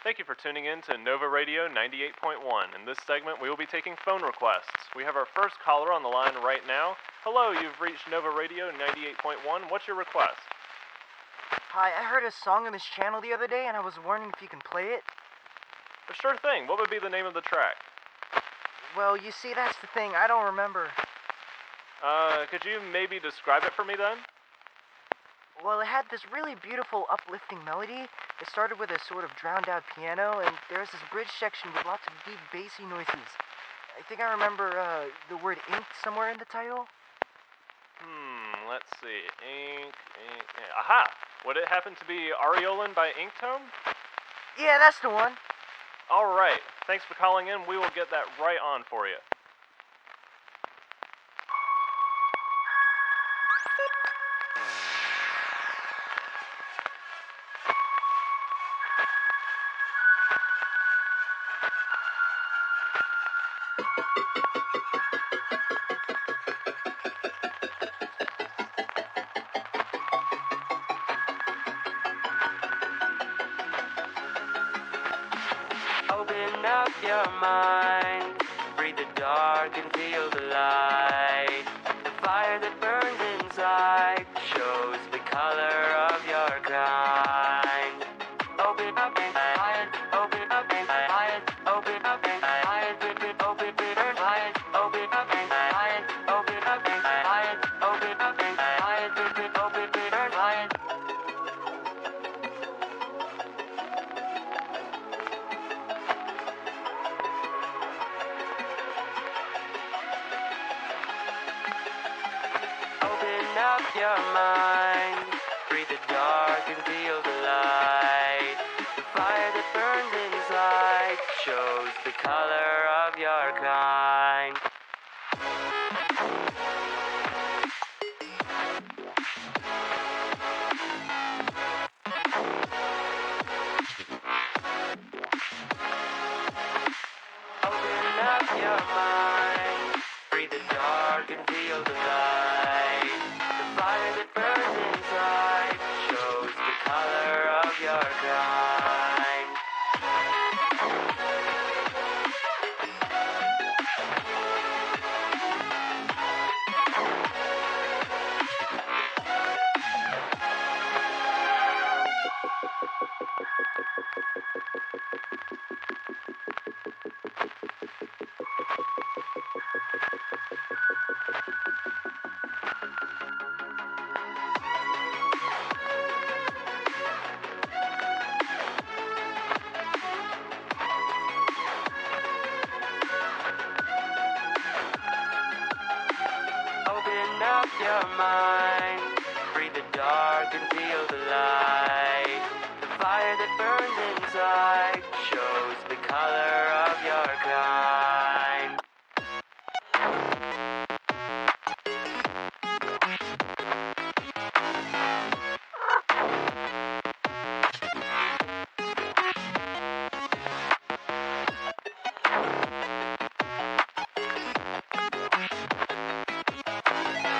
Thank you for tuning in to Nova Radio 98.1. In this segment, we will be taking phone requests. We have our first caller on the line right now. Hello, you've reached Nova Radio 98.1. What's your request? Hi, I heard a song on this channel the other day, and I was wondering if you can play it. Sure thing. What would be the name of the track? Well, you see, that's the thing. I don't remember. Could you maybe describe it for me then? Well, it had this really beautiful, uplifting melody. It started with a sort of drowned-out piano, and there was this bridge section with lots of deep, bassy noises. I think I remember, the word ink somewhere in the title. Let's see. Ink. Aha! Would it happen to be Areolin by Inktome? Yeah, that's the one. Alright. Thanks for calling in. We will get that right on for you. Open up your mind, breathe the dark and feel the light. The fire that burns inside shows the color of your kind. Open up and find, open up and find, open up and find, open up and find, open up and find, open up and find, open up and find, open and find. Open up your mind, breathe the dark and feel the light. The fire that burns inside shows the color of your kind. Open up your mind, breathe the dark and feel the light. The fire that burns inside shows the color of your kind. Open up your mind, breathe the dark and feel the light. The fire that burns inside shows the color of your kind.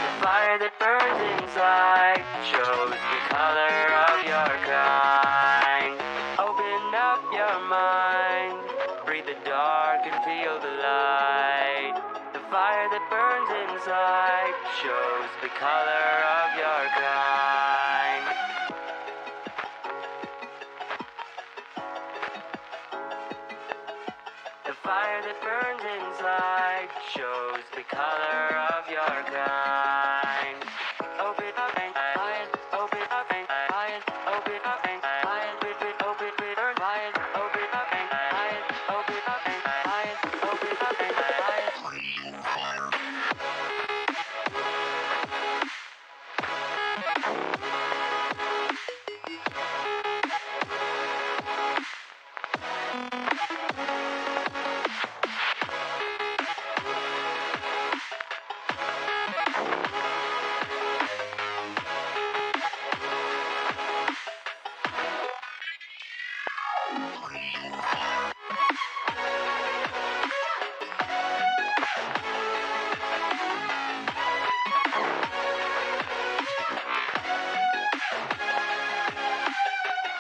The fire that burns inside shows the color of your kind. Open up your mind, breathe the dark and feel the light. The fire that burns inside shows the color of your kind. The fire that burns inside shows the color of your kind. Open up and find, open up and find, open up and find, open and find, open up and find, open up and find, open up and find.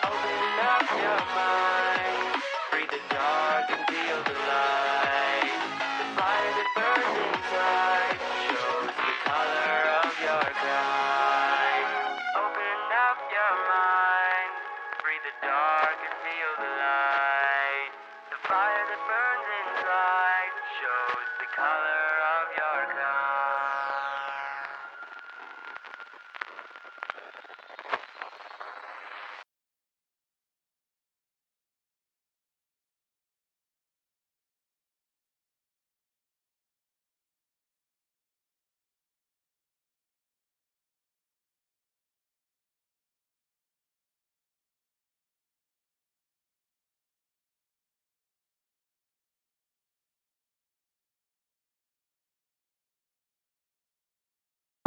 Open up your mind.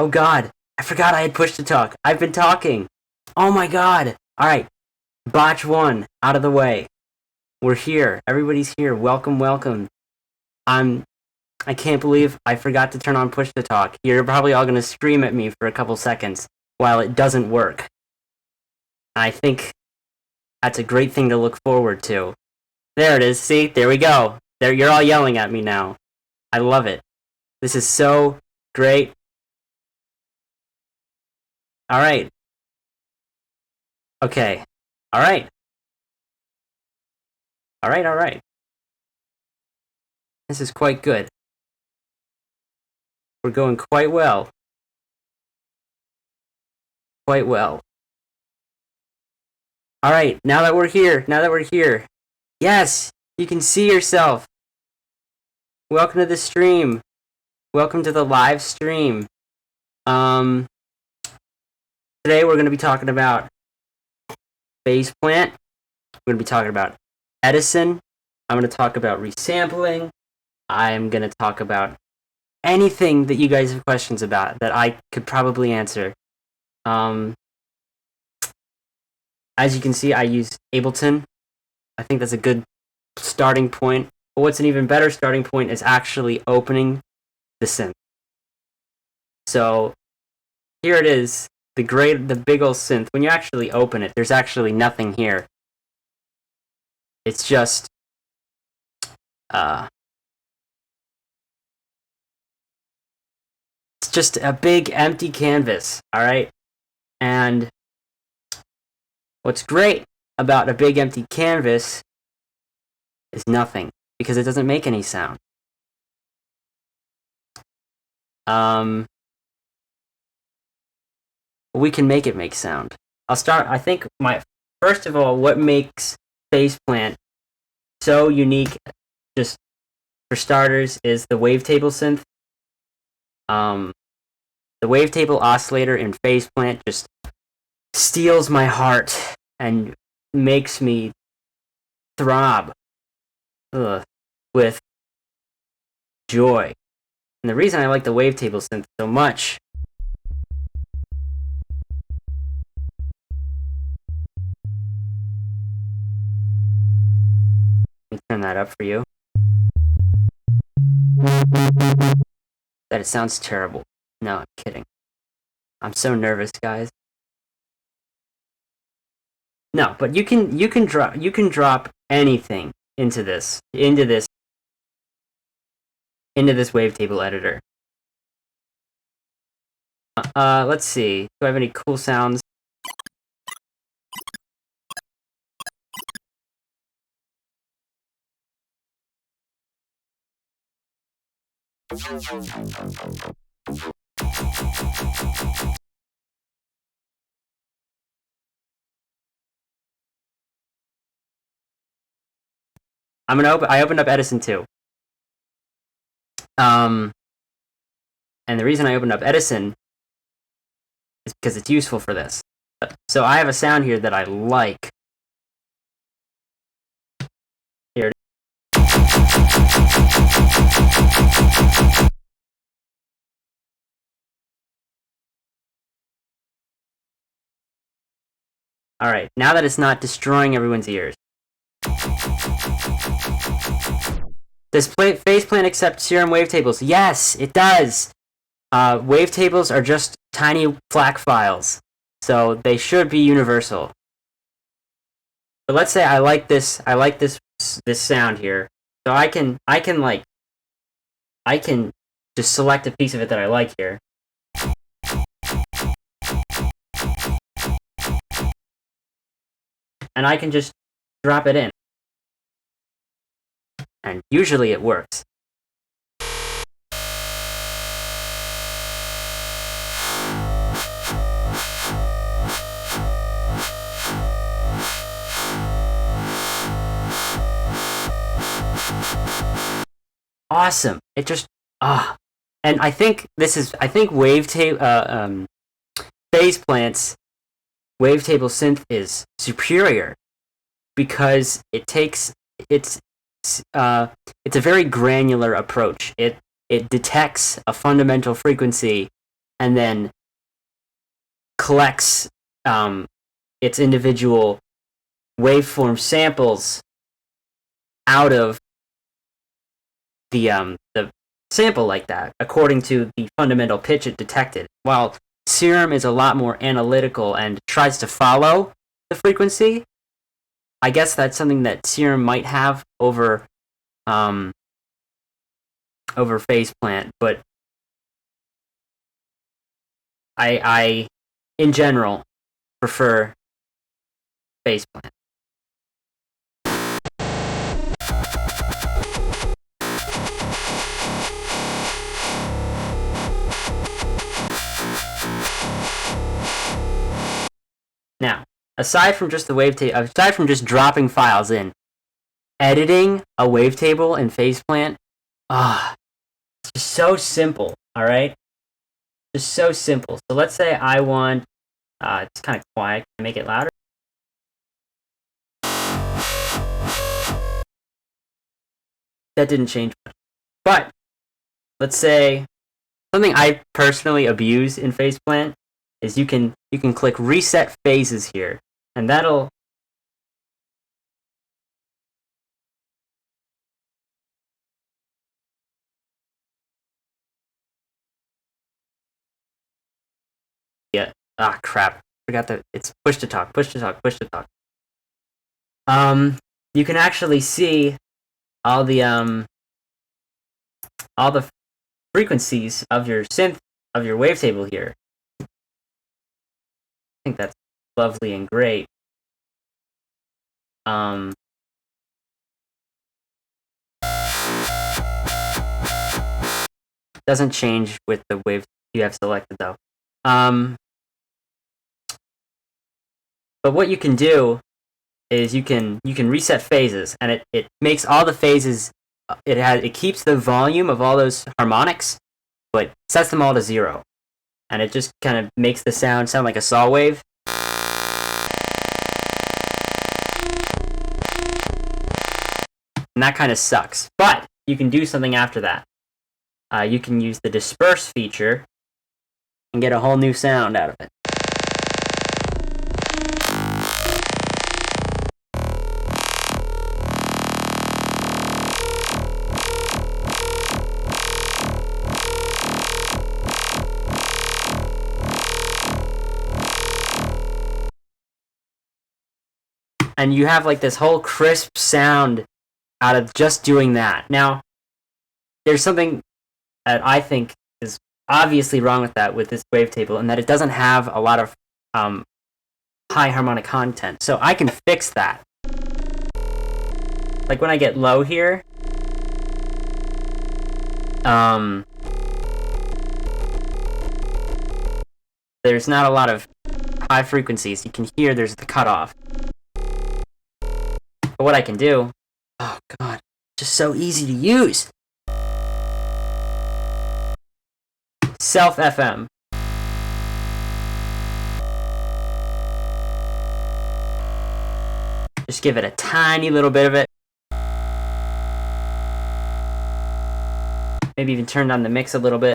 Oh god, I forgot I had push to talk. I've been talking. Oh my god. Alright, botch 1 out of the way. We're here. Everybody's here. Welcome, welcome. I can't believe I forgot to turn on push to talk. You're probably all gonna scream at me for a couple seconds while it doesn't work. I think that's a great thing to look forward to. There it is. See? There we go. There, you're all yelling at me now. I love it. This is so great. Alright. Okay. Alright. Alright. This is quite good. We're going quite well. Quite well. Alright, now that we're here. Yes! You can see yourself! Welcome to the stream. Welcome to the live stream. Today we're going to be talking about Faceplant. We're going to be talking about Edison. I'm going to talk about resampling. I'm going to talk about anything that you guys have questions about that I could probably answer. As you can see, I use Ableton. I think that's a good starting point. But what's an even better starting point is actually opening the synth. So here it is, the big ol' synth. When you actually open it, there's actually nothing here. It's just a big empty canvas, alright? And what's great about a big empty canvas is nothing, because it doesn't make any sound. We can make it make sound. I think first of all, what makes Faceplant so unique, just for starters, is the wavetable synth. The wavetable oscillator in Faceplant just steals my heart and makes me throb with joy. And the reason I like the wavetable synth so much let me turn that up for you. That it sounds terrible. No, I'm kidding. I'm so nervous, guys. No, but you can drop anything into this wavetable editor. Let's see. Do I have any cool sounds? I opened up Edison too. And the reason I opened up Edison is because it's useful for this. So I have a sound here that I like. Here it is. Alright, now that it's not destroying everyone's ears. Does Faceplant accept serum wavetables? Yes, it does! Wavetables are just tiny FLAC files, so they should be universal. But let's say I like this sound here, so I can just select a piece of it that I like here. And I can just drop it in. And usually it works. Awesome. It just and I think Faceplant's wavetable synth is superior because it's a very granular approach. It detects a fundamental frequency and then collects its individual waveform samples out of the sample like that, according to the fundamental pitch it detected. While Serum is a lot more analytical and tries to follow the frequency, I guess that's something that Serum might have over Faceplant, but I in general prefer Faceplant. Now, aside from just dropping files in, editing a wavetable in Faceplant, it's just so simple, alright? Just so simple. So let's say I want, it's kind of quiet, can I make it louder? That didn't change much. But, let's say, something I personally abuse in Faceplant is you can click reset phases here, and that'll crap. Forgot that it's push to talk. You can actually see all the frequencies of your synth of your wavetable here. I think that's lovely and great. Doesn't change with the wave you have selected though. But what you can do is you can reset phases, and it makes all the phases. It keeps the volume of all those harmonics, but sets them all to 0, and it just kind of makes the sound like a saw wave. And that kind of sucks. But you can do something after that. You can use the disperse feature and get a whole new sound out of it. And you have like this whole crisp sound out of just doing that. Now, there's something that I think is obviously wrong with this wavetable, and that it doesn't have a lot of high harmonic content. So I can fix that. Like when I get low here, there's not a lot of high frequencies. You can hear there's the cutoff. But what I can do, oh god, just so easy to use. Self FM. Just give it a tiny little bit of it. Maybe even turn down the mix a little bit.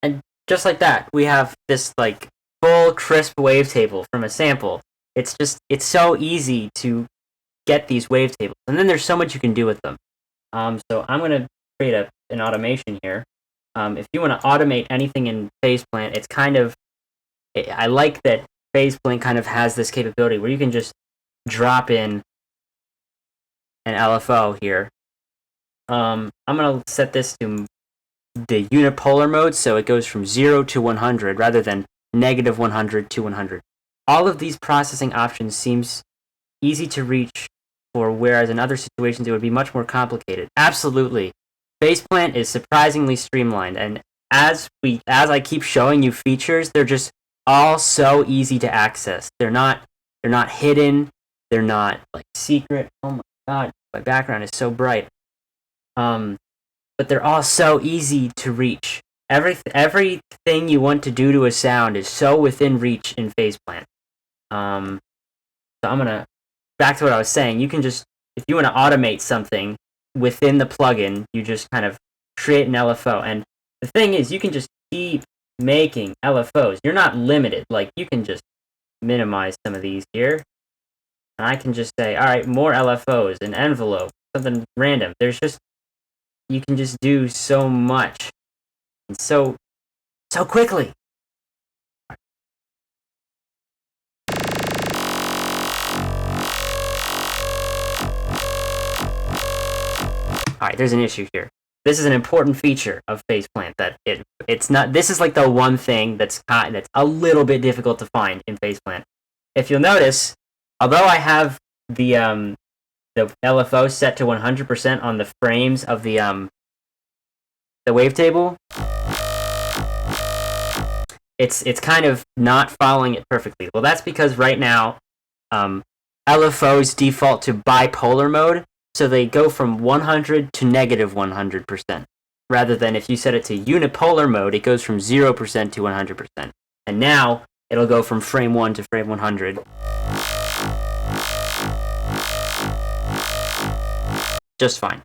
And just like that, we have this like full crisp wavetable from a sample. It's so easy to get these wavetables, and then there's so much you can do with them. So I'm gonna create an automation here. If you want to automate anything in Faceplant, it's kind of, I like that Faceplant kind of has this capability where you can just drop in an LFO here. I'm gonna set this to the unipolar mode, so it goes from 0 to 100 rather than negative 100 to 100. All of these processing options seems easy to reach, whereas in other situations it would be much more complicated. Absolutely. Faceplant is surprisingly streamlined, and as I keep showing you features, they're just all so easy to access. They're not hidden. They're not like secret. Oh my god, my background is so bright. But they're all so easy to reach. Everything you want to do to a sound is so within reach in Faceplant. So I'm gonna back to what I was saying. You can just, if you want to automate something within the plugin, you just kind of create an LFO. And the thing is, you can just keep making LFOs. You're not limited. Like, you can just minimize some of these here. And I can just say, all right, more LFOs, an envelope, something random. There's just, you can just do so much. And so quickly. Alright, there's an issue here. This is an important feature of Faceplant that it's not. This is like the one thing that's a little bit difficult to find in Faceplant. If you'll notice, although I have the LFO set to 100% on the frames of the wavetable, it's kind of not following it perfectly. Well, that's because right now LFOs default to bipolar mode. So they go from 100 to negative 100%, rather than if you set it to unipolar mode, it goes from 0% to 100%. And now it'll go from frame 1 to frame 100. Just fine.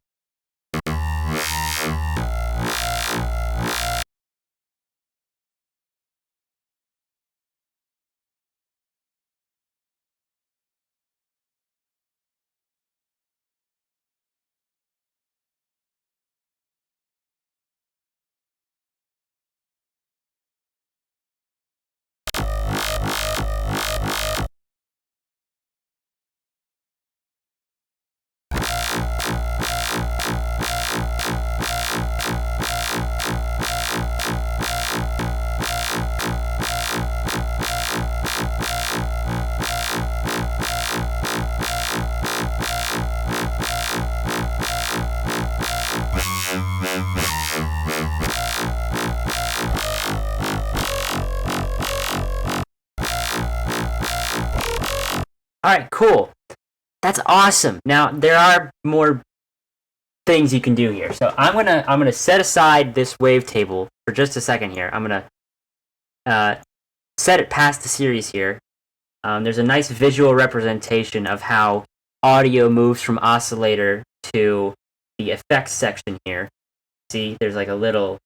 Alright, cool. That's awesome. Now, there are more things you can do here. So I'm gonna set aside this wavetable for just a second here. I'm gonna set it past the series here. There's a nice visual representation of how audio moves from oscillator to the effects section here. See, there's like a little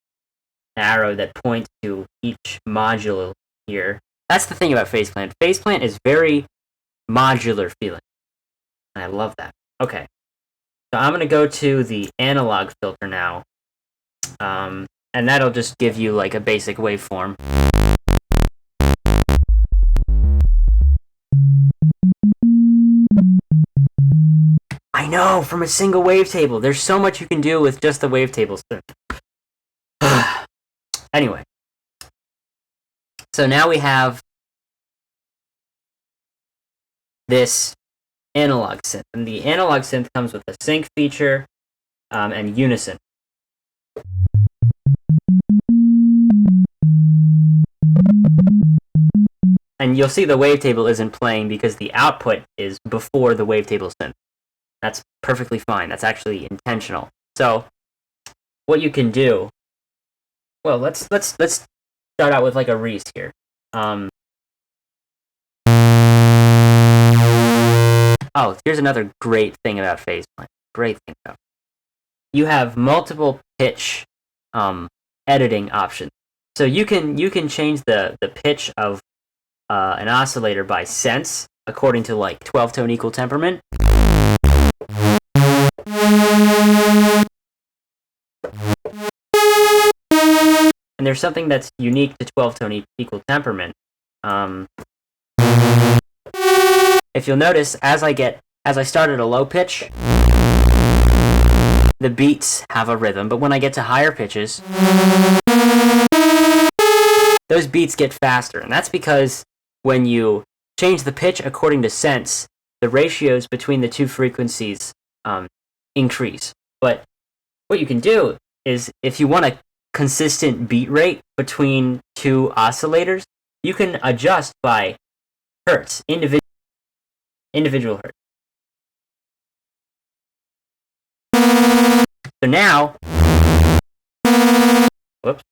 arrow that points to each module here. That's the thing about Faceplant. Faceplant is very modular feeling, and I love that. Okay, so I'm gonna go to the analog filter now, and that'll just give you like a basic waveform. I know, from a single wavetable. There's so much you can do with just the wavetable synth. Anyway, so now we have this analog synth, and the analog synth comes with a sync feature and unison. And you'll see the wavetable isn't playing because the output is before the wavetable synth. That's perfectly fine. That's actually intentional. So what you can do, well, let's start out with like a Reese here. Oh, here's another great thing about Faceplant. Great thing about it. You have multiple pitch editing options. So you can change the pitch of an oscillator by sense according to like 12-tone equal temperament. And there's something that's unique to 12-tone equal temperament. If you'll notice, as I start at a low pitch, the beats have a rhythm, but when I get to higher pitches, those beats get faster. And that's because when you change the pitch according to sense, the ratios between the two frequencies increase. But what you can do is, if you want to consistent beat rate between two oscillators, you can adjust by hertz, individual hertz. So now, whoops.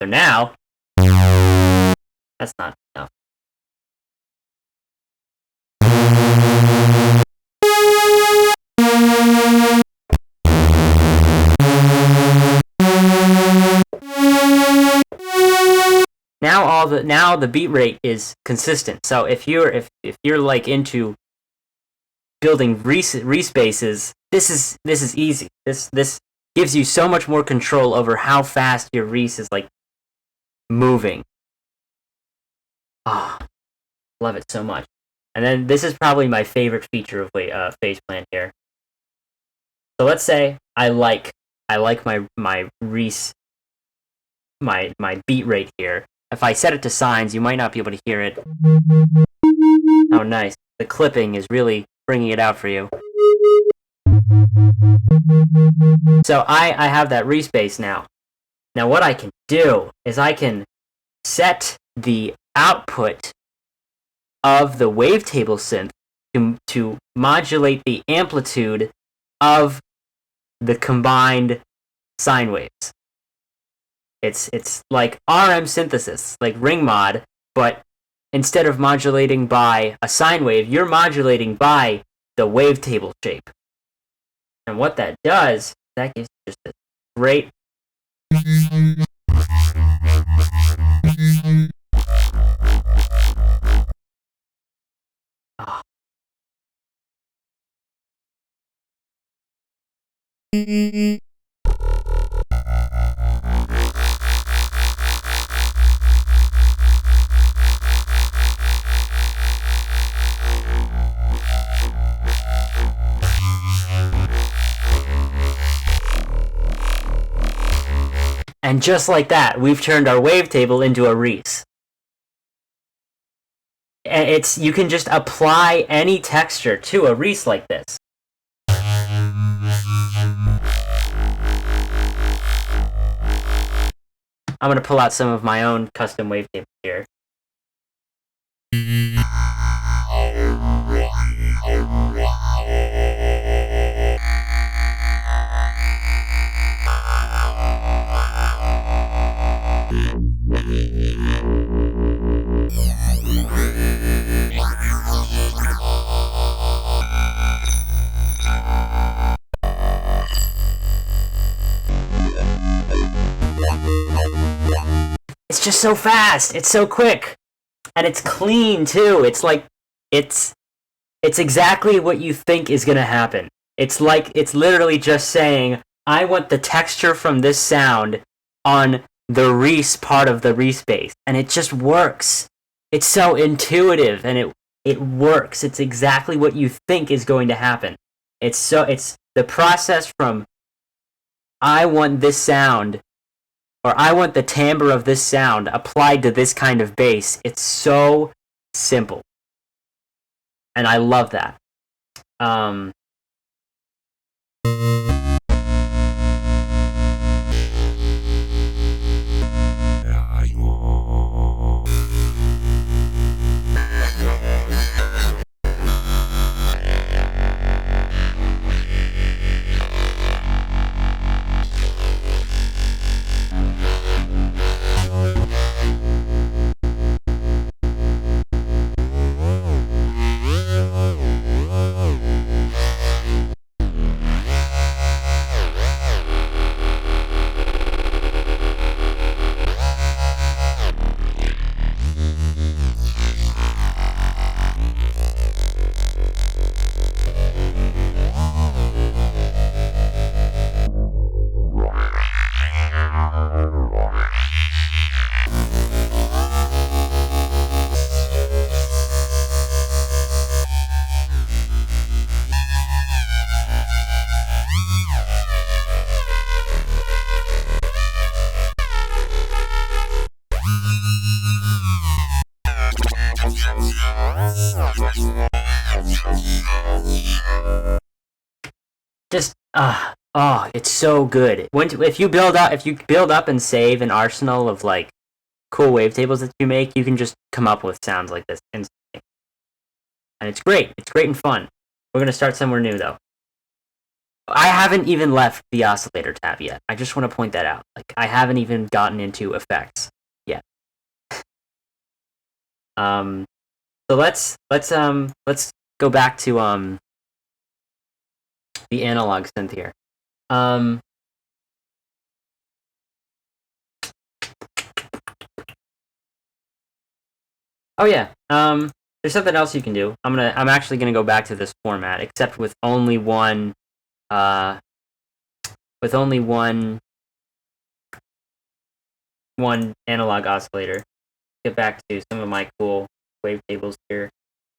So now, that's not enough. Now the beat rate is consistent. So if you're like into building respaces, this is easy. This gives you so much more control over how fast your res is like moving. Ah, love it so much. And then this is probably my favorite feature of Faceplant here. So let's say I like my res my beat rate here. If I set it to sines, you might not be able to hear it. Oh, nice. The clipping is really bringing it out for you. So I have that respace now. Now what I can do is I can set the output of the wavetable synth to modulate the amplitude of the combined sine waves. It's like RM synthesis, like ring mod, but instead of modulating by a sine wave, you're modulating by the wavetable shape. And what that does, that gives you just a great And just like that, we've turned our wavetable into a res. And you can just apply any texture to a res like this. I'm going to pull out some of my own custom wavetables here. It's just so fast. It's so quick. And it's clean too. It's like it's exactly what you think is going to happen. It's literally just saying, I want the texture from this sound on the res part of the respace, and it just works. It's so intuitive, and it works. It's exactly what you think is going to happen. It's the process from I want this sound, or I want the timbre of this sound applied to this kind of bass. It's so simple, and I love that. Just Oh, it's so good. If you build up and save an arsenal of like cool wavetables that you make, you can just come up with sounds like this instantly. And it's great. It's great and fun. We're gonna start somewhere new though. I haven't even left the oscillator tab yet. I just want to point that out. Like I haven't even gotten into effects yet. So let's go back to the analog synth here. Oh yeah. There's something else you can do. I'm actually gonna go back to this format, except with only one one analog oscillator. Get back to some of my cool wavetables here.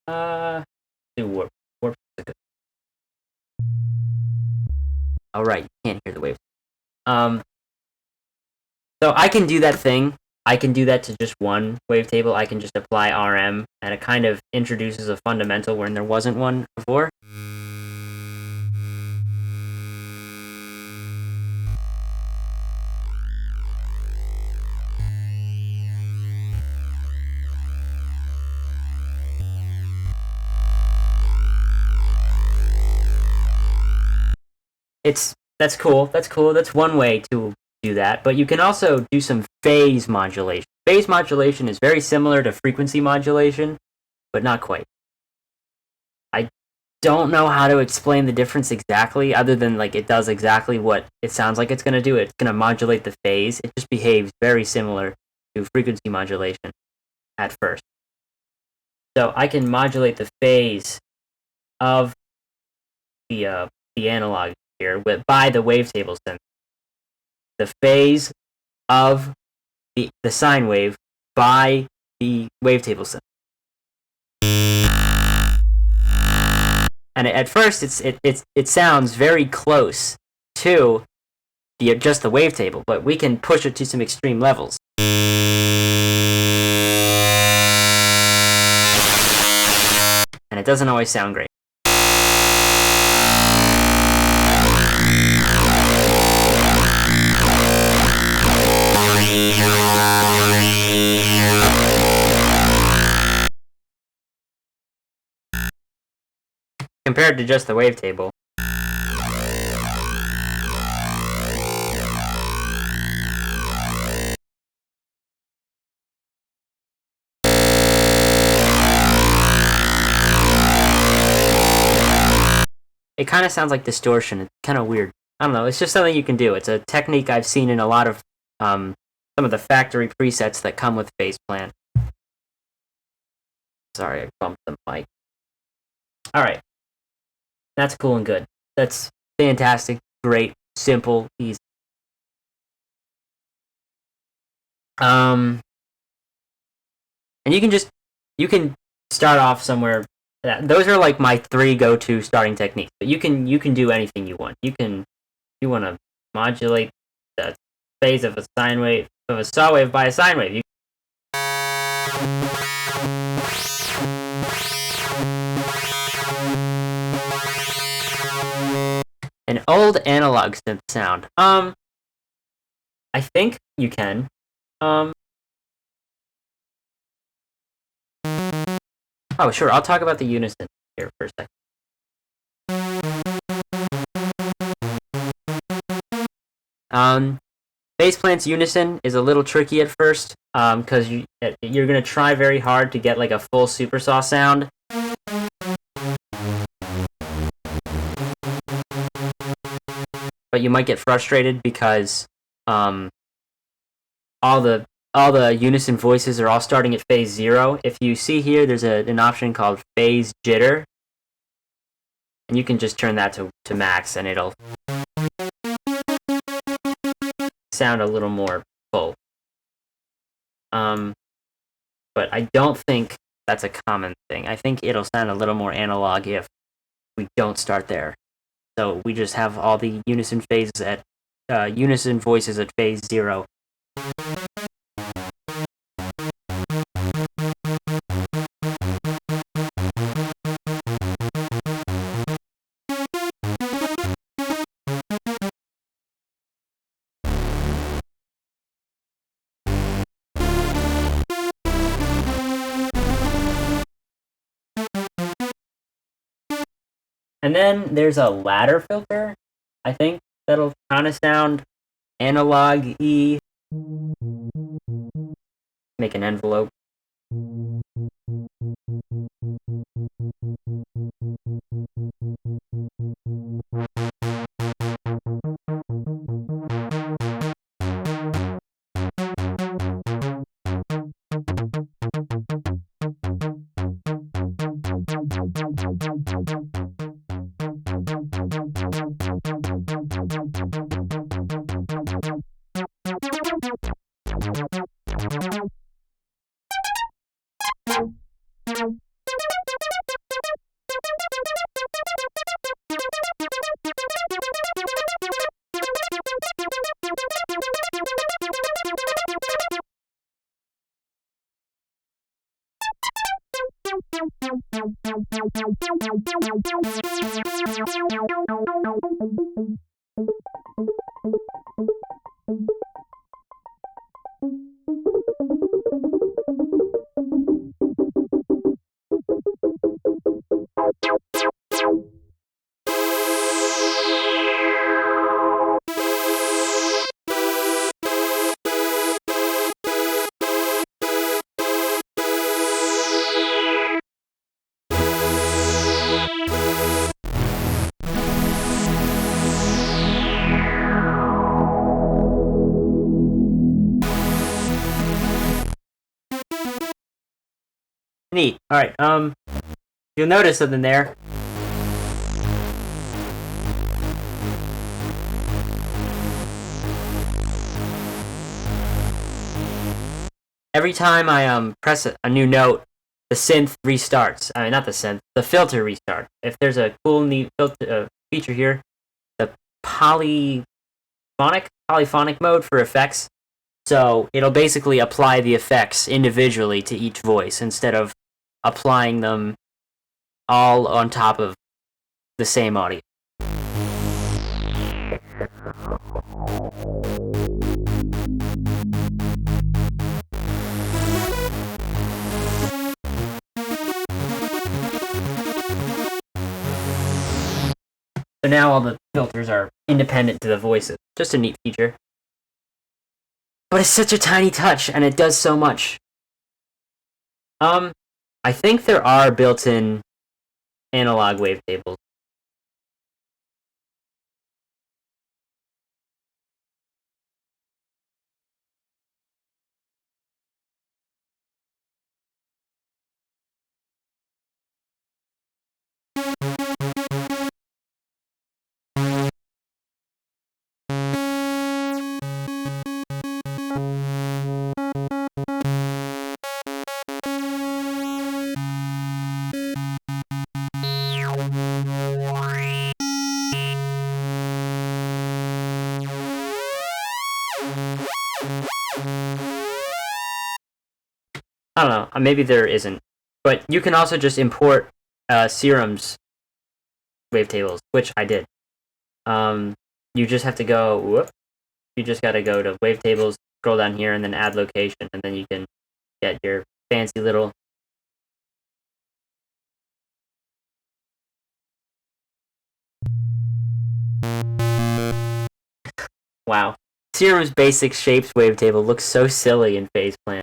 Do warp. Warp is good. All right, you can't hear the wave. So I can do that thing. I can do that to just one wavetable. I can just apply RM, and it kind of introduces a fundamental when there wasn't one before. That's cool. That's cool. That's one way to do that. But you can also do some phase modulation. Phase modulation is very similar to frequency modulation, but not quite. I don't know how to explain the difference exactly, other than like it does exactly what it sounds like it's going to do. It's going to modulate the phase. It just behaves very similar to frequency modulation at first. So I can modulate the phase of the analog here by the wavetable synth. The phase of the sine wave by the wavetable synth. And at first it sounds very close to just the wavetable, but we can push it to some extreme levels. And it doesn't always sound great. Compared to just the wavetable. It kind of sounds like distortion. It's kind of weird. I don't know. It's just something you can do. It's a technique I've seen in a lot of some of the factory presets that come with Faceplant. Sorry, I bumped the mic. All right. That's cool and good. That's fantastic, great, simple, easy. And you can start off somewhere. Those are like my 3 go-to starting techniques. But you can do anything you want. You want to modulate the phase of a sine wave of a saw wave by a sine wave. An old analog synth sound. I think you can. Oh, sure. I'll talk about the unison here for a second. Faceplant's unison is a little tricky at first, because you're gonna try very hard to get like a full supersaw sound. But you might get frustrated because all the unison voices are all starting at phase 0. If you see here, there's an option called phase jitter, and you can just turn that to max, and it'll sound a little more full. But I don't think that's a common thing. I think it'll sound a little more analog if we don't start there. So we just have all the unison phases at unison voices at phase 0. And then there's a ladder filter, I think, that'll kind of sound analog-y. Make an envelope. Neat. Alright, you'll notice something there. Every time I press a new note, the synth restarts. I mean, not the synth, the filter restarts. If there's a cool, neat filter, feature here, the polyphonic mode for effects. So it'll basically apply the effects individually to each voice instead of applying them all on top of the same audio. So now all the filters are independent to the voices. Just a neat feature. But it's such a tiny touch, and it does so much. I think there are built-in analog wavetables. I don't know, maybe there isn't. But you can also just import Serum's wavetables, which I did. You just have to go, you just gotta go to wavetables, scroll down here, and then add location, and then you can get your fancy little... Wow. Serum's basic shapes wavetable looks so silly in Faceplant.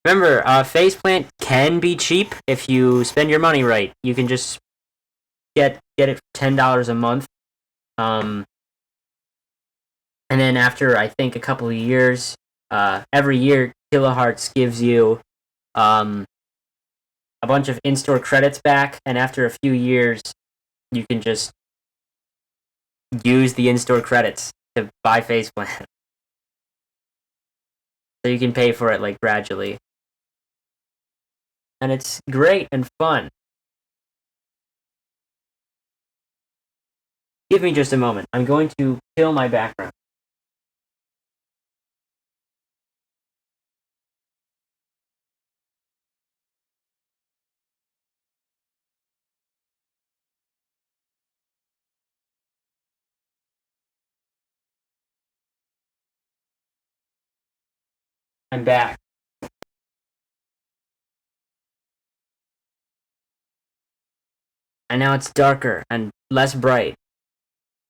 Remember, Faceplant can be cheap if you spend your money right. You can just get it for $10 a month. And then after, I think, a couple of years, every year, Kilohertz gives you a bunch of in-store credits back, and after a few years, you can just use the in-store credits to buy Faceplant. So you can pay for it, like, gradually. And it's great and fun. Give me just a moment. I'm going to kill my background. I'm back. And now it's darker and less bright.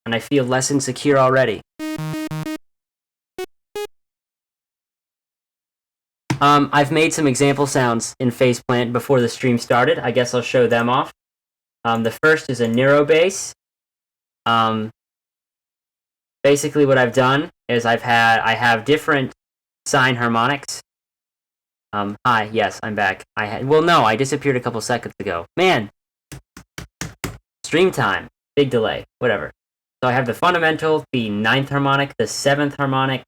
And I feel less insecure already. I've made some example sounds in Faceplant before the stream started. I guess I'll show them off. The first is a neuro bass. Basically what I've done is I have different sine harmonics. Hi, yes, I'm back. I disappeared a couple seconds ago. Man! Stream time. Big delay. Whatever. So I have the fundamental, the 9th harmonic, the 7th harmonic,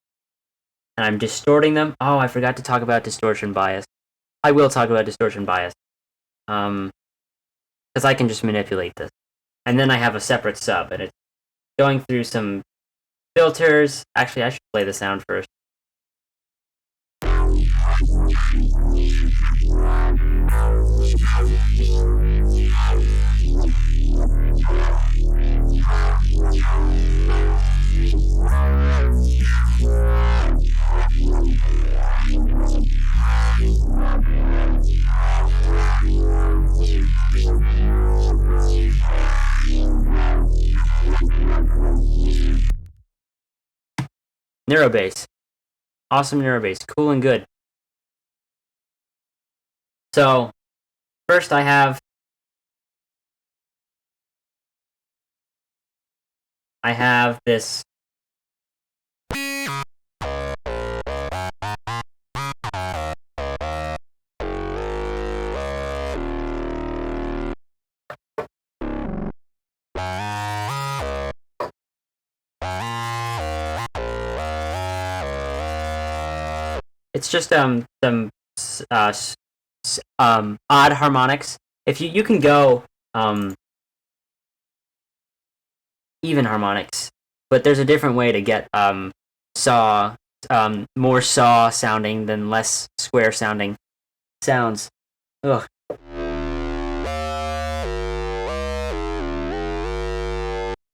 and I'm distorting them. Oh, I forgot to talk about distortion bias. I will talk about distortion bias. Because I can just manipulate this. And then I have a separate sub, and it's going through some filters. Actually, I should play the sound first. Neurobass. Awesome neurobass. Cool and good. So, first I have this it's just some odd harmonics. If you can go even harmonics, but there's a different way to get saw more saw sounding than less square sounding sounds. Ugh.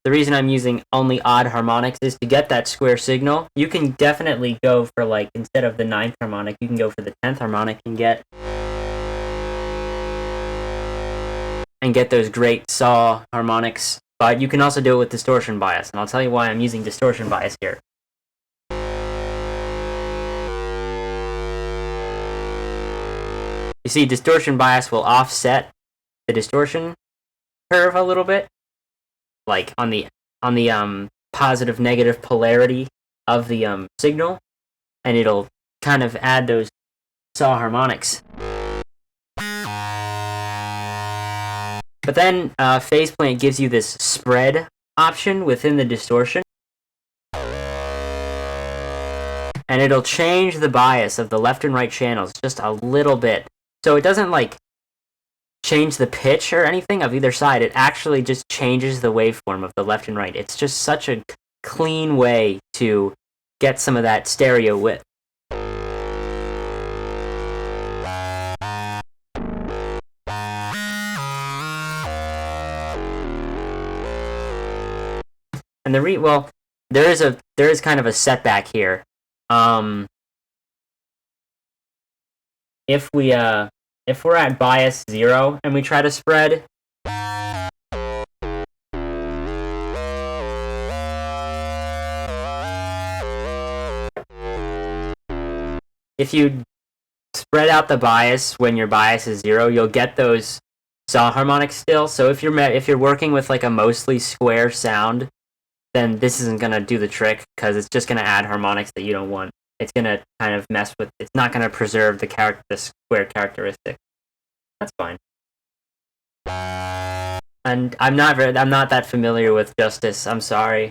The reason I'm using only odd harmonics is to get that square signal. You can definitely go for, like, instead of the 9th harmonic, you can go for the 10th harmonic and get those great saw harmonics. But you can also do it with distortion bias, and I'll tell you why I'm using distortion bias here. You see, distortion bias will offset the distortion curve a little bit, like on the positive negative polarity of the signal, and it'll kind of add those saw harmonics. But then Faceplant gives you this spread option within the distortion, and it'll change the bias of the left and right channels just a little bit. So it doesn't like change the pitch or anything of either side. It actually just changes the waveform of the left and right. It's just such a clean way to get some of that stereo width. And there is kind of a setback here. If we're at bias 0 and we try to spread, if you spread out the bias when your bias is 0, you'll get those saw harmonics still. So if you're working with like a mostly square sound, then this isn't gonna do the trick because it's just gonna add harmonics that you don't want. It's gonna kind of mess with. It's not gonna preserve the square characteristic. That's fine. And I'm not that familiar with Justice. I'm sorry.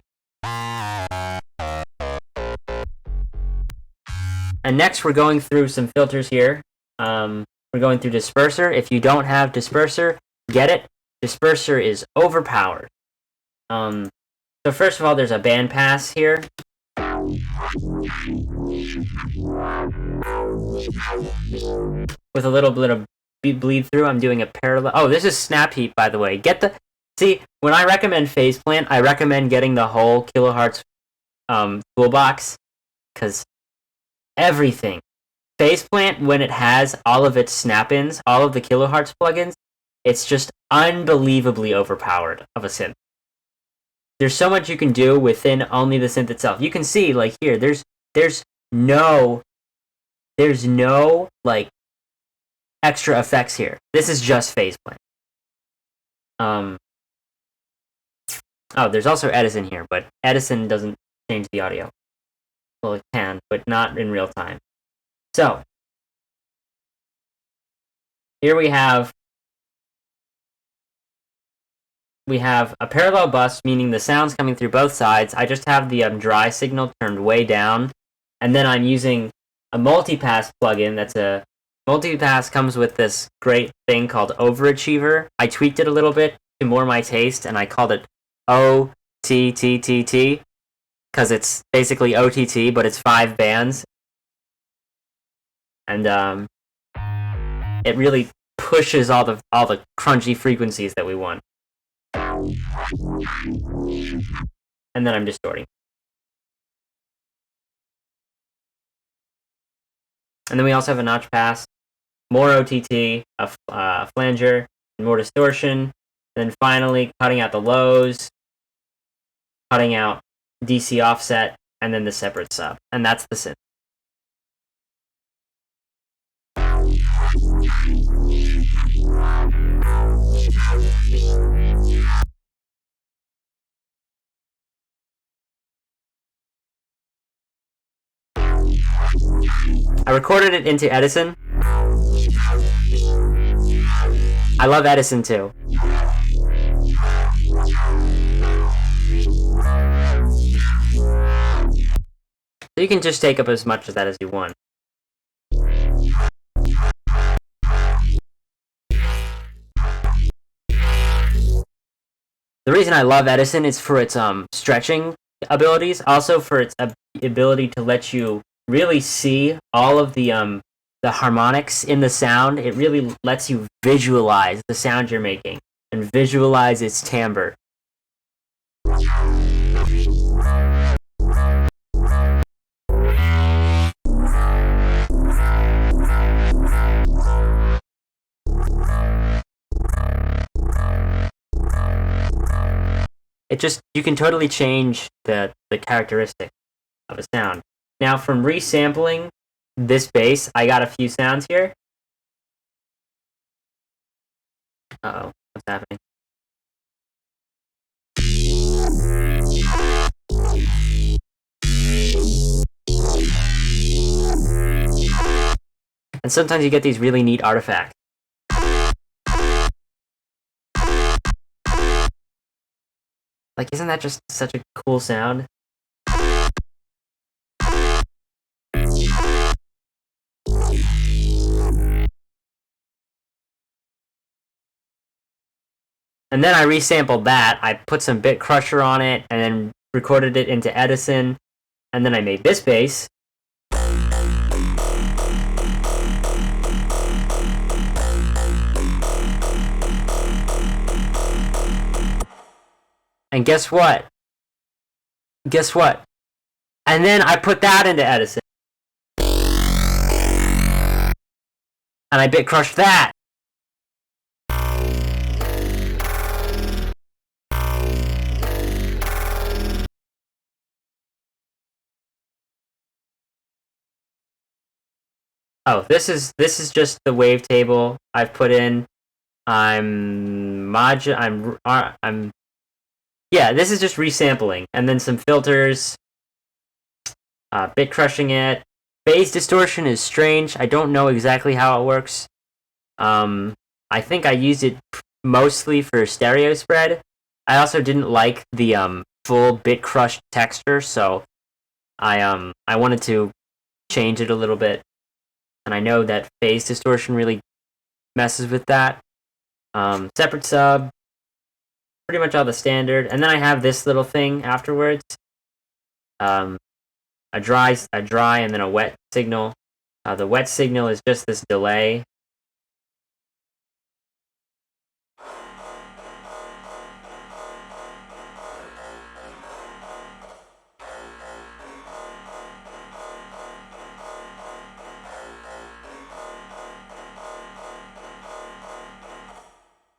And next, we're going through some filters here. We're going through disperser. If you don't have disperser, get it. Disperser is overpowered. So first of all, there's a bandpass here. With a little bit of bleed through, I'm doing a parallel. Oh, this is snap heap, by the way. See, when I recommend Faceplant, I recommend getting the whole kilohertz toolbox, because everything Faceplant, when it has all of its snap-ins, all of the kilohertz plugins, it's just unbelievably overpowered of a synth. There's so much you can do within only the synth itself. You can see, like here, there's no like extra effects here. This is just Faceplant. Oh, there's also Edison here, but Edison doesn't change the audio. Well, it can, but not in real time. So, here we have a parallel bus, meaning the sound's coming through both sides. I just have the dry signal turned way down, and then I'm using a multipass plugin. Multipass comes with this great thing called Overachiever. I tweaked it a little bit to more my taste, and I called it OTTTT, because it's basically OTT, but it's 5 bands. And it really pushes all the crunchy frequencies that we want. And then I'm distorting. And then we also have a notch pass, more OTT, a flanger, and more distortion. And then finally cutting out the lows, cutting out DC offset, and then the separate sub. And that's the synth. I recorded it into Edison. I love Edison too. So you can just take up as much of that as you want. The reason I love Edison is for its stretching abilities, also for its ability to let you really see all of the harmonics in the sound. It really lets you visualize the sound you're making and visualize its timbre. You can totally change the characteristic of a sound. Now, from resampling this bass, I got a few sounds here. Uh-oh, what's happening? And sometimes you get these really neat artifacts. Like, isn't that just such a cool sound? And then I resampled that. I put some bit crusher on it, and then recorded it into Edison. And then I made this bass. And guess what? Guess what? And then I put that into Edison. And I bit crushed that. Oh, this is just the wavetable I've put in. Yeah, this is just resampling, and then some filters, bit crushing it. Phase distortion is strange. I don't know exactly how it works. I think I used it mostly for stereo spread. I also didn't like the full bit crushed texture, so I wanted to change it a little bit. And I know that phase distortion really messes with that. Separate sub, pretty much all the standard. And then I have this little thing afterwards. A dry and then a wet signal. The wet signal is just this delay.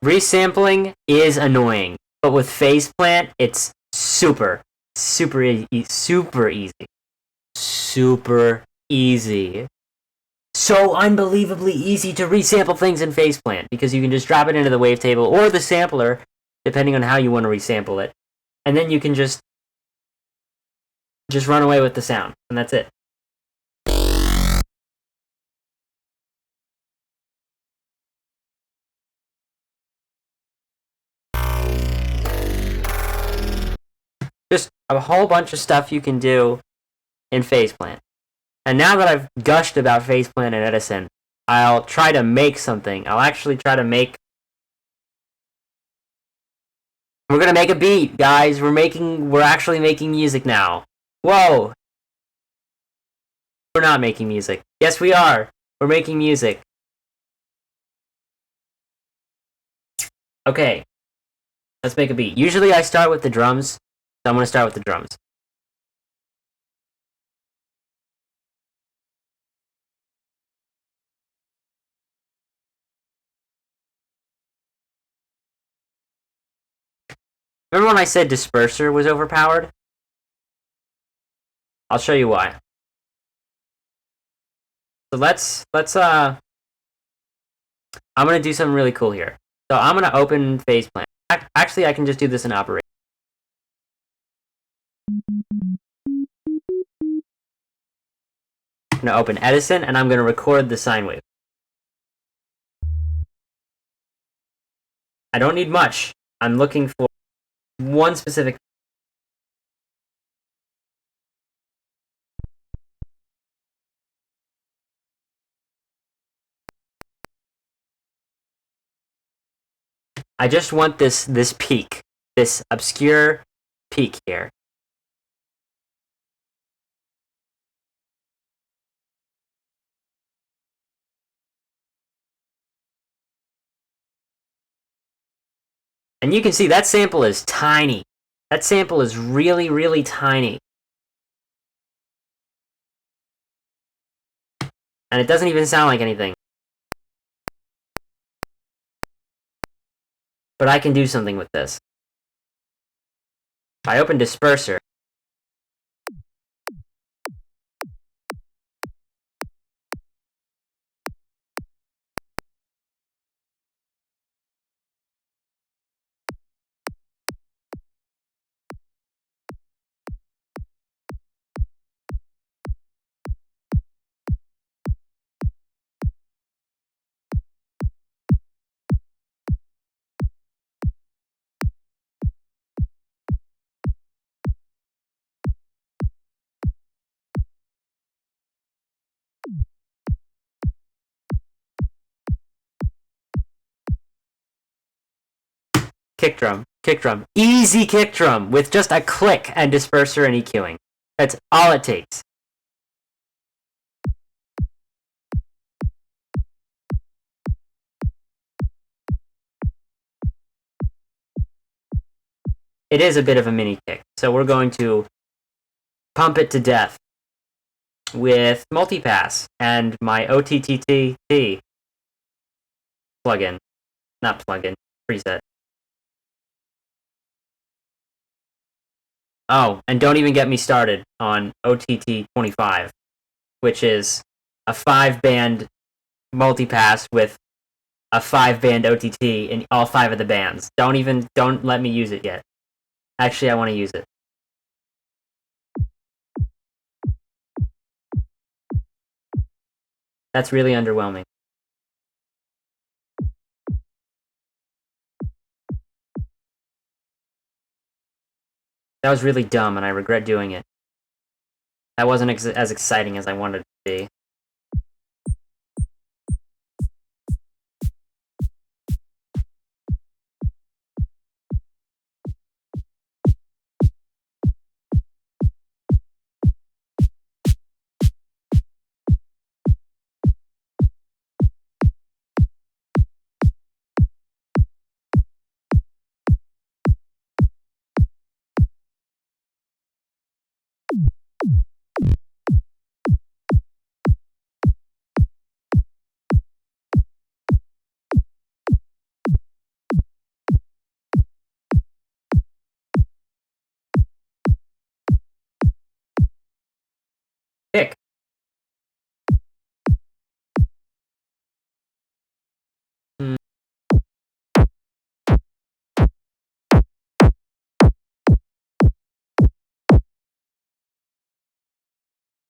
Resampling is annoying, but with Faceplant, it's super easy. Super easy. So unbelievably easy to resample things in Faceplant because you can just drop it into the wavetable or the sampler, depending on how you want to resample it, and then you can just run away with the sound, and that's it. Just a whole bunch of stuff you can do in Faceplant. And now that I've gushed about Faceplant and Edison, I'll try to make something. I'll actually try to make... We're gonna make a beat, guys. We're actually making music now. Whoa! We're not making music. Yes, we are. We're making music. Okay. Let's make a beat. Usually I start with the drums, so I'm gonna start with the drums. Remember when I said disperser was overpowered? I'll show you why. So let's I'm gonna do something really cool here. So I'm gonna open Faceplant. Actually, I can just do this in Operator. I'm gonna open Edison, and I'm gonna record the sine wave. I don't need much. I'm looking for one specific... I just want this peak. This obscure peak here. And you can see that sample is tiny. That sample is really, really tiny. And it doesn't even sound like anything. But I can do something with this. If I open Disperser, kick drum, easy kick drum with just a click and disperser and EQing. That's all it takes. It is a bit of a mini kick, so we're going to pump it to death with multipass and my OTTT plugin. Not plugin, preset. Oh, and don't even get me started on OTT25, which is a 5-band multipass with a 5-band OTT in all 5 of the bands. Don't let me use it yet. Actually, I want to use it. That's really underwhelming. That was really dumb, and I regret doing it. That wasn't as exciting as I wanted it to be.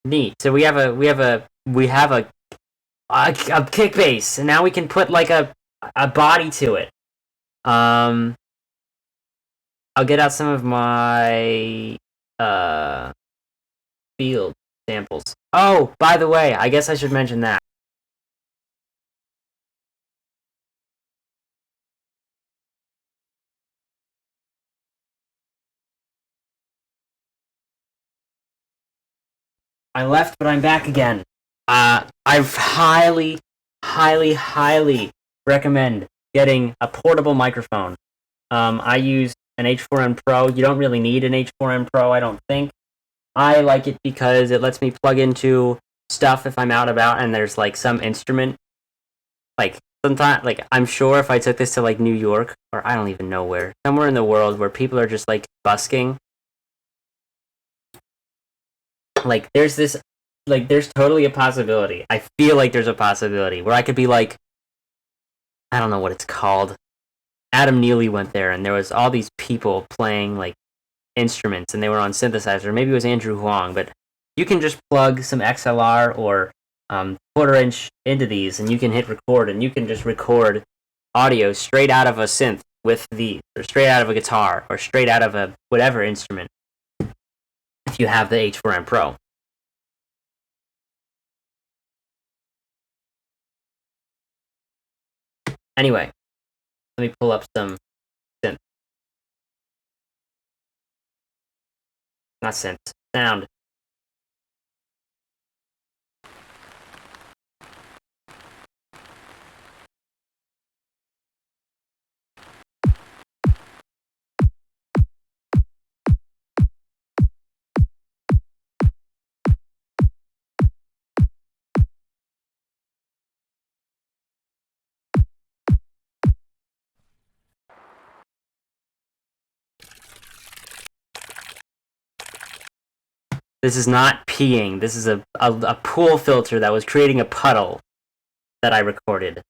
Neat. So we have a kick base, and now we can put like a body to it. I'll get out some of my field samples. Oh, by the way, I guess I should mention that. I left, but I'm back again. I've highly, highly, highly recommend getting a portable microphone. I use an H4n Pro. You don't really need an H4n Pro, I don't think. I like it because it lets me plug into stuff if I'm out about and there's like some instrument. Like sometimes, like I'm sure if I took this to like New York or I don't even know where, somewhere in the world where people are just like busking, like there's totally a possibility. I feel like there's a possibility where I could be like, I don't know what it's called. Adam Neely went there and there was all these people playing like instruments and they were on synthesizer. Maybe it was Andrew Huang, but you can just plug some XLR or quarter-inch into these and you can hit record and you can just record audio straight out of a synth with these, or straight out of a guitar, or straight out of a whatever instrument if you have the H4n Pro. Anyway, let me pull up some synth. Not synth, sound. This is not peeing. This is a pool filter that was creating a puddle that I recorded.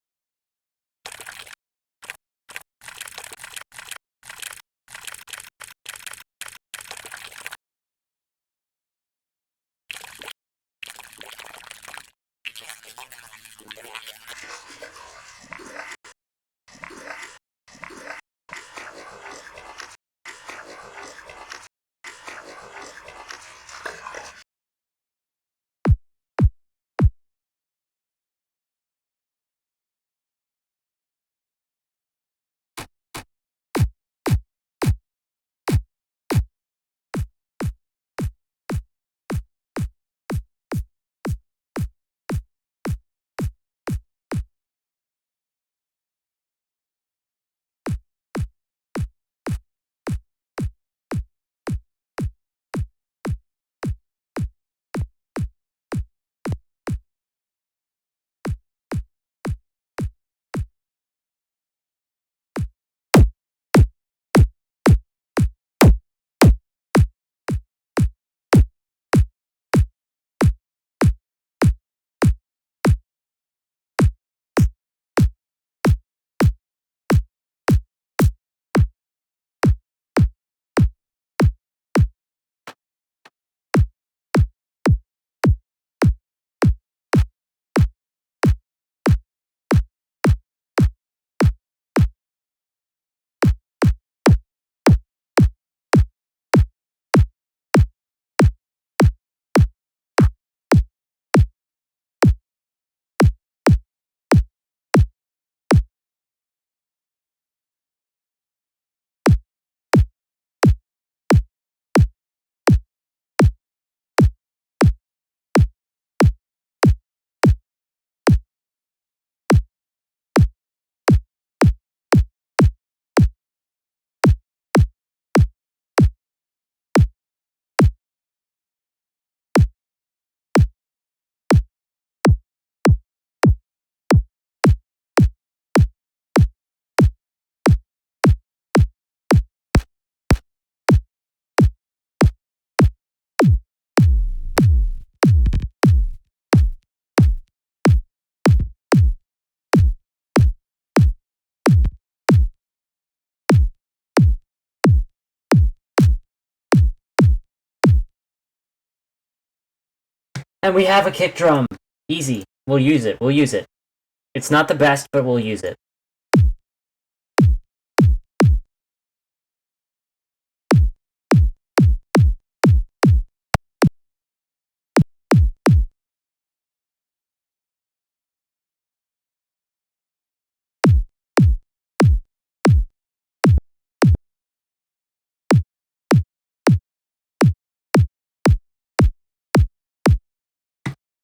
And we have a kick drum. Easy. We'll use it. We'll use it. It's not the best, but we'll use it.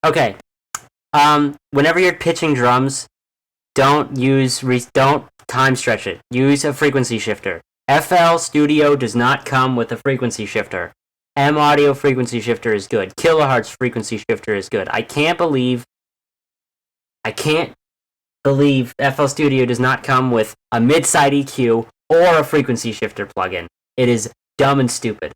Okay. Whenever you're pitching drums, don't time stretch it. Use a frequency shifter. FL Studio does not come with a frequency shifter. M Audio frequency shifter is good. Kilohertz frequency shifter is good. I can't believe FL Studio does not come with a mid-side EQ or a frequency shifter plugin. It is dumb and stupid.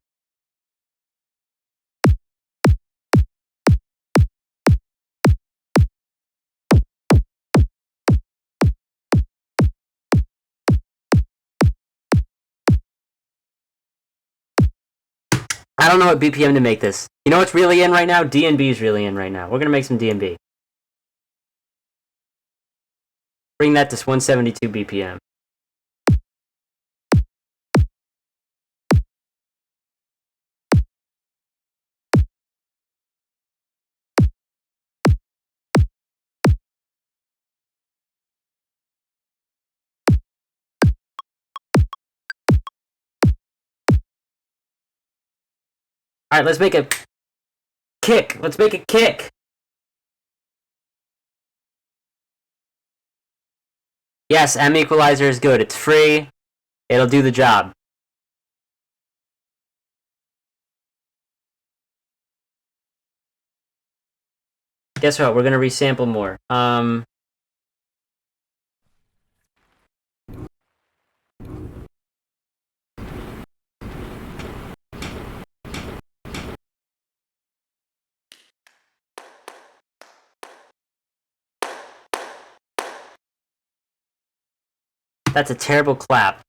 I don't know what BPM to make this. You know what's really in right now? D&B is really in right now. We're gonna make some D&B. Bring that to 172 BPM. Alright, let's make a kick. Let's make a kick. Yes, M equalizer is good. It's free. It'll do the job. Guess what? We're gonna resample more. That's a terrible clap.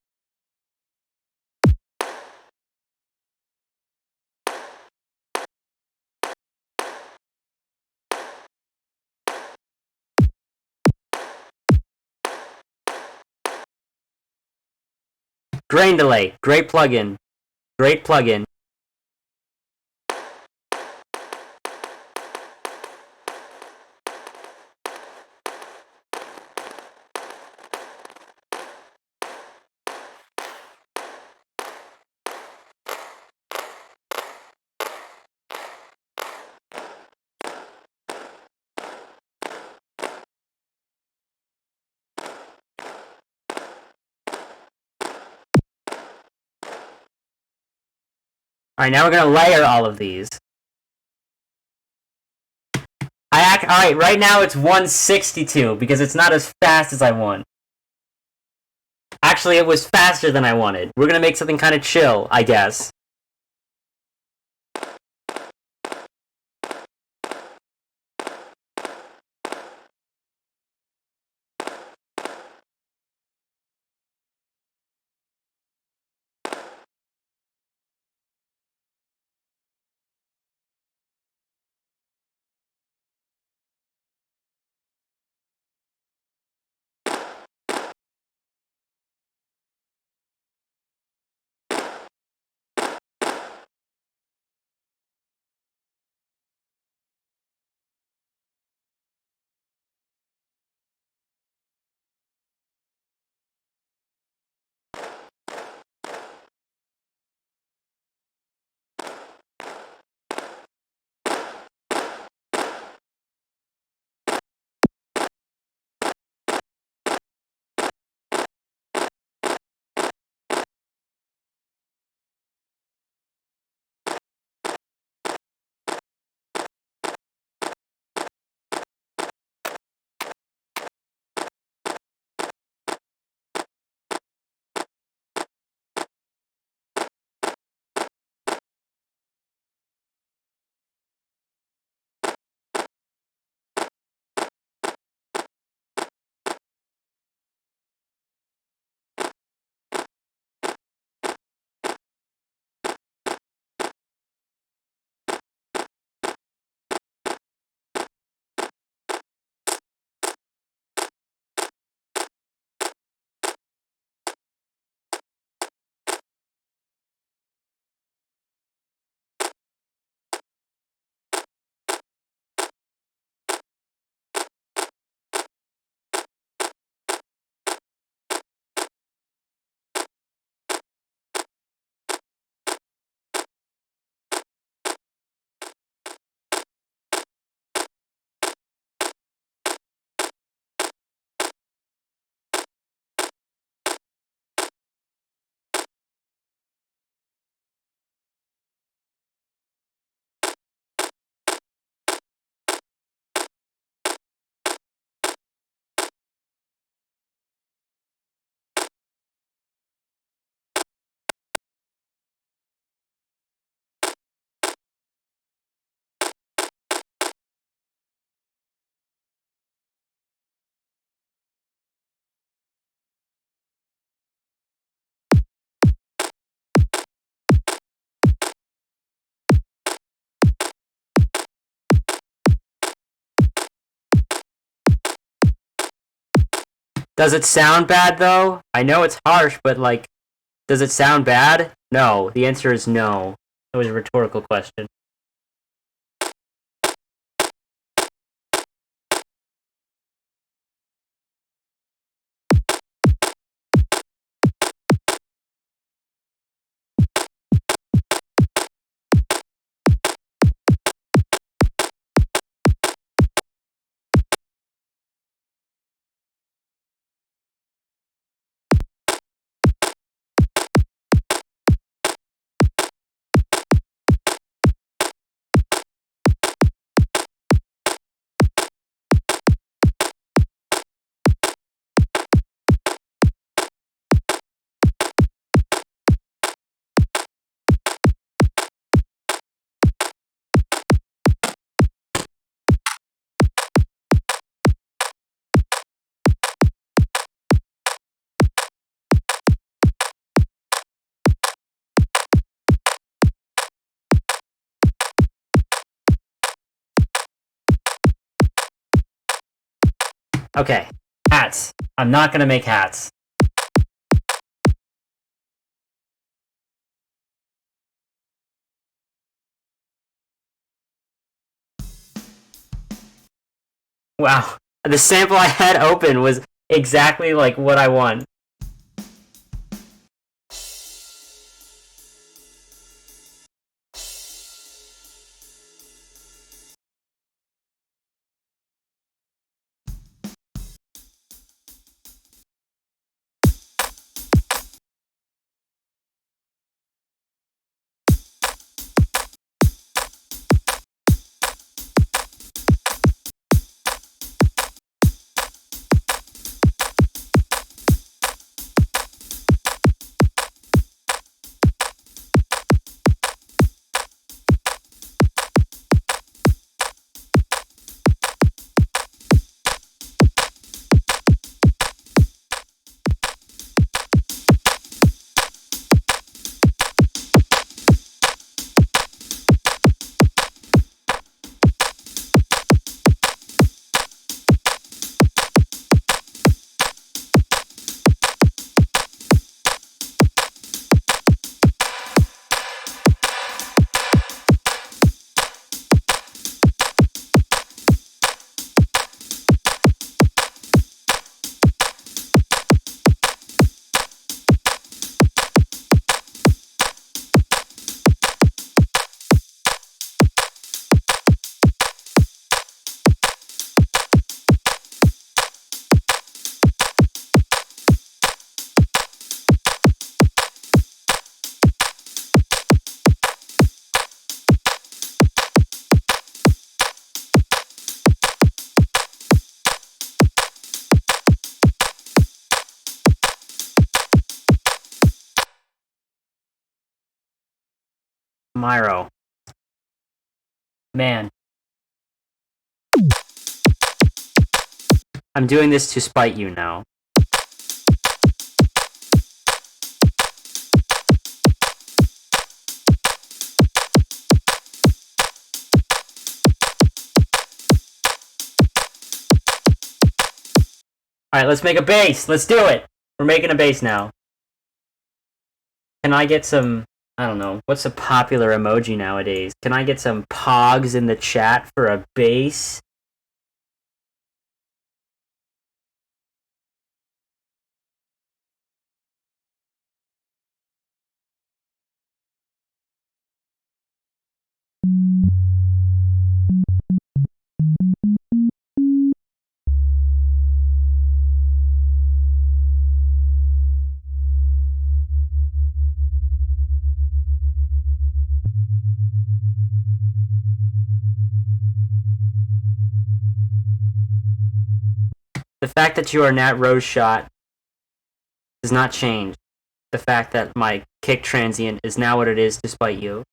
Grain delay. Great plugin. Great plugin. Alright, now we're gonna layer all of these. Alright, right now it's 162 because it's not as fast as I want. Actually, it was faster than I wanted. We're gonna make something kind of chill, I guess. Does it sound bad though? I know it's harsh, but like, does it sound bad? No. The answer is no. It was a rhetorical question. Okay, hats. I'm not gonna make hats. Wow, the sample I had open was exactly like what I want. Myro. Man. I'm doing this to spite you now. Alright, let's make a base! Let's do it! We're making a base now. Can I get some... I don't know. What's a popular emoji nowadays? Can I get some pogs in the chat for a base? The fact that you are Nat Rose shot does not change the fact that my kick transient is now what it is despite you.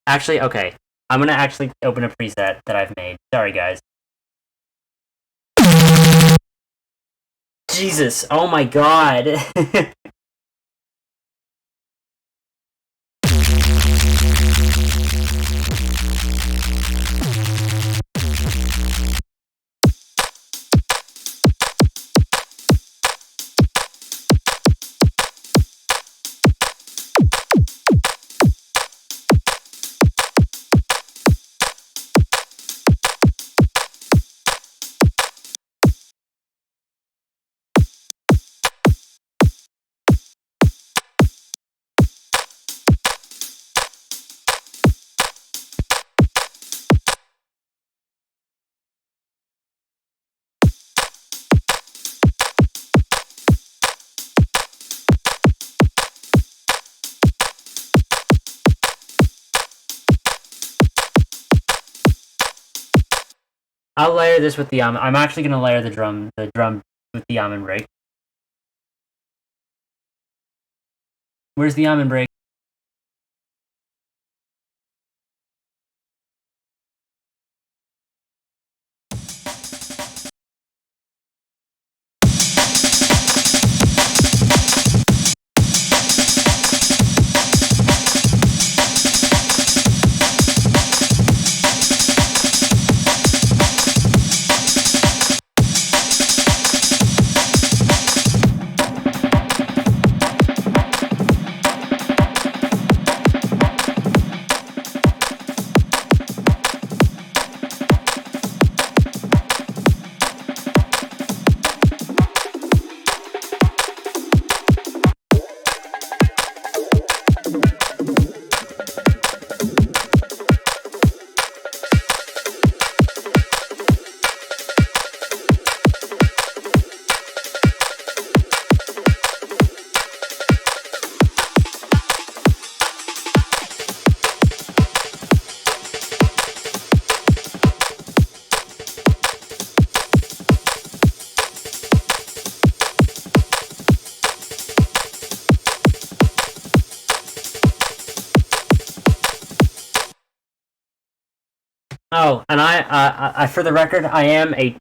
Actually, okay. I'm gonna actually open a preset that I've made. Sorry, guys. Jesus, oh my god. I'll layer this with the I'm actually gonna layer the drum with the almond break. Where's the almond break? Oh, and I for the record, I am a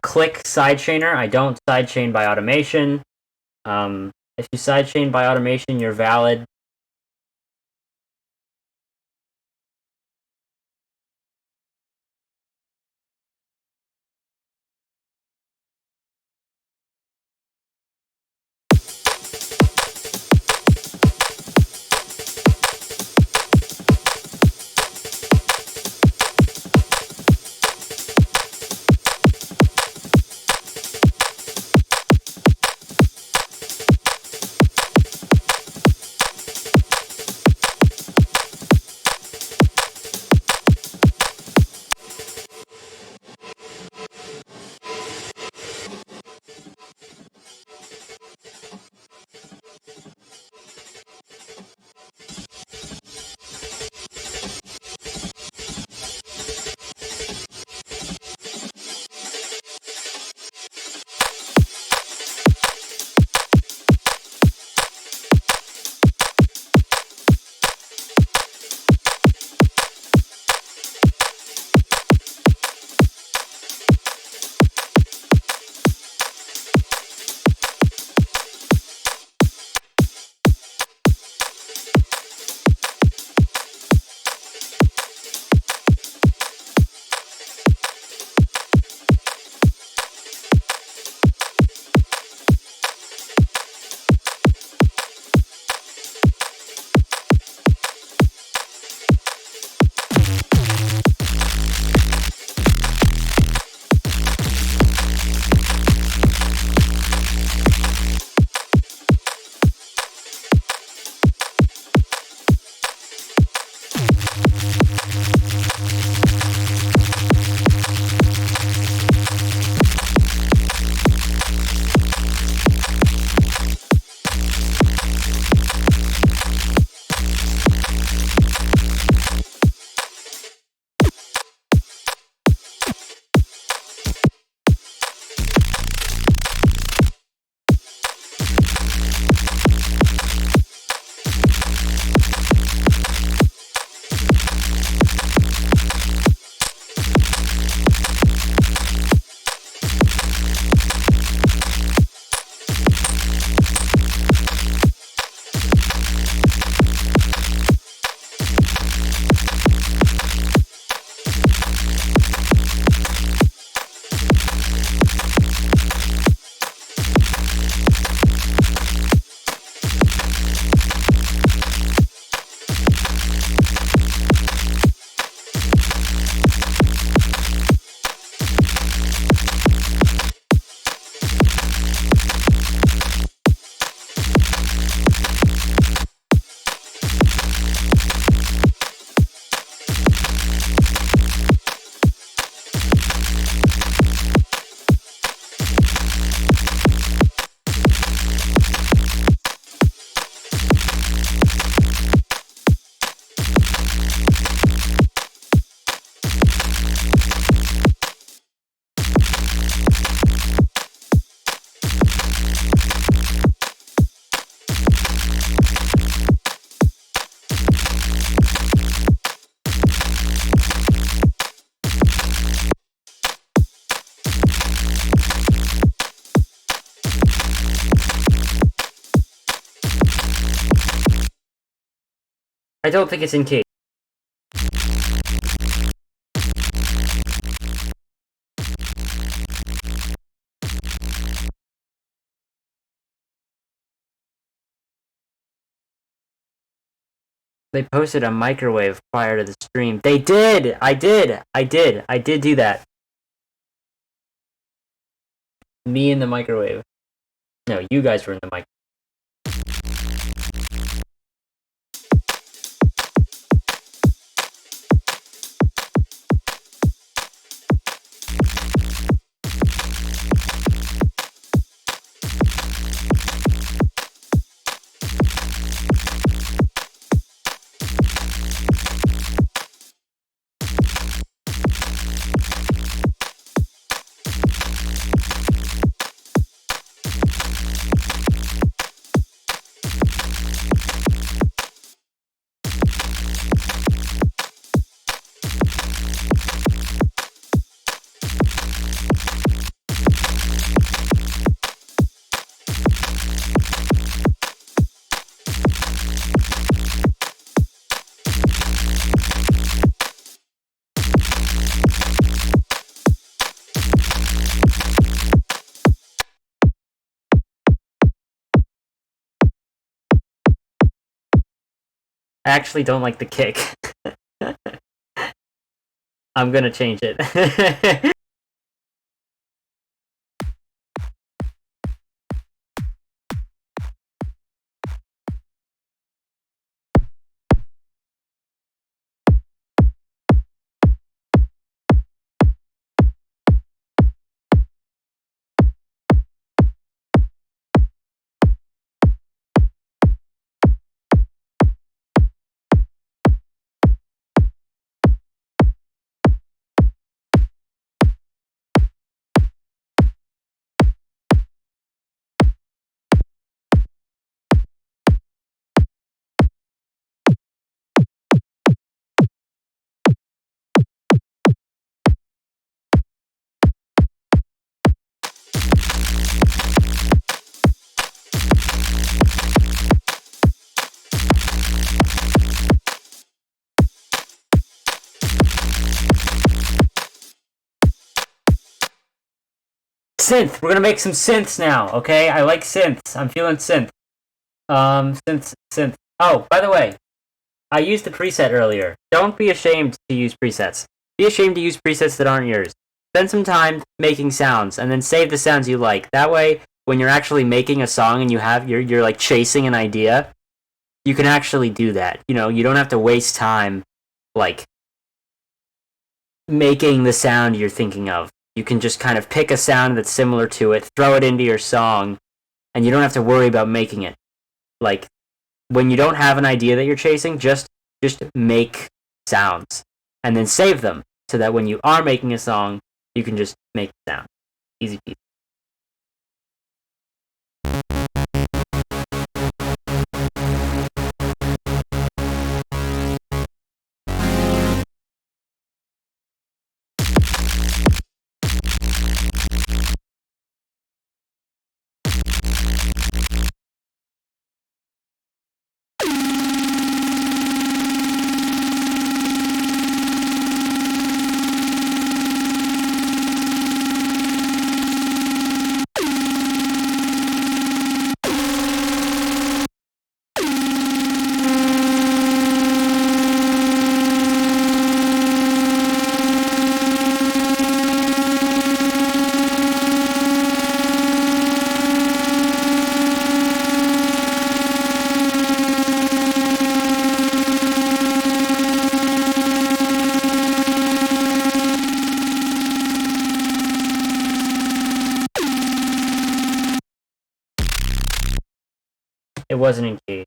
click sidechainer. I don't sidechain by automation. If you sidechain by automation, you're valid. I don't think it's in key. They posted a microwave prior to the stream. They did! I did do that. Me in the microwave. No, you guys were in the microwave. I actually don't like the kick. I'm gonna change it. Synth! We're gonna make some synths now, okay? I like synths. I'm feeling synth. Synth. Oh, by the way, I used the preset earlier. Don't be ashamed to use presets. Be ashamed to use presets that aren't yours. Spend some time making sounds, and then save the sounds you like. That way, when you're actually making a song and you're like chasing an idea, you can actually do that. You know, you don't have to waste time, like, making the sound you're thinking of. You can just kind of pick a sound that's similar to it, throw it into your song, and you don't have to worry about making it. Like, when you don't have an idea that you're chasing, just make sounds, and then save them, so that when you are making a song, you can just make the sound. Easy peasy. It wasn't in key.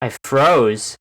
I froze.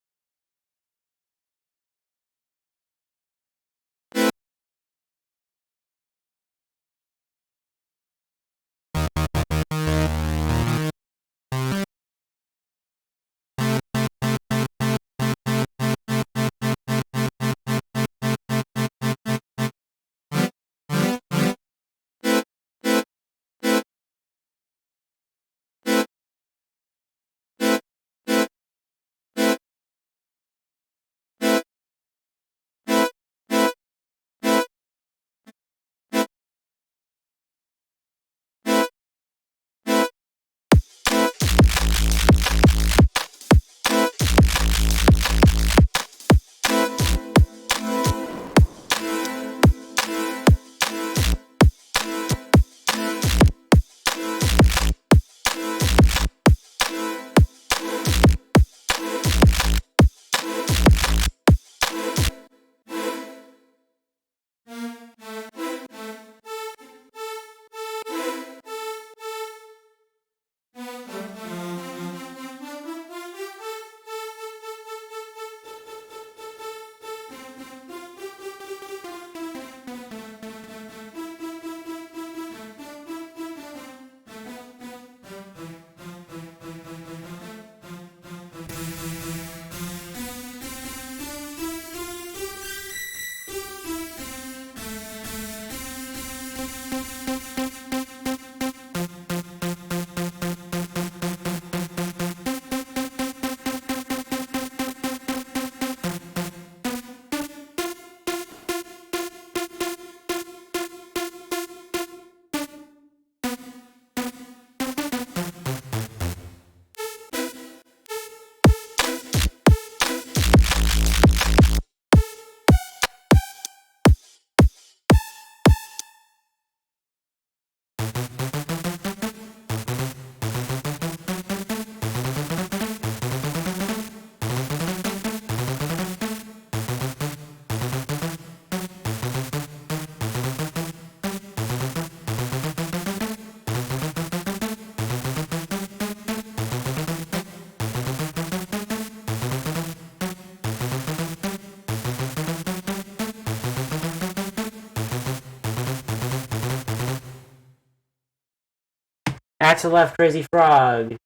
At the left, Crazy Frog.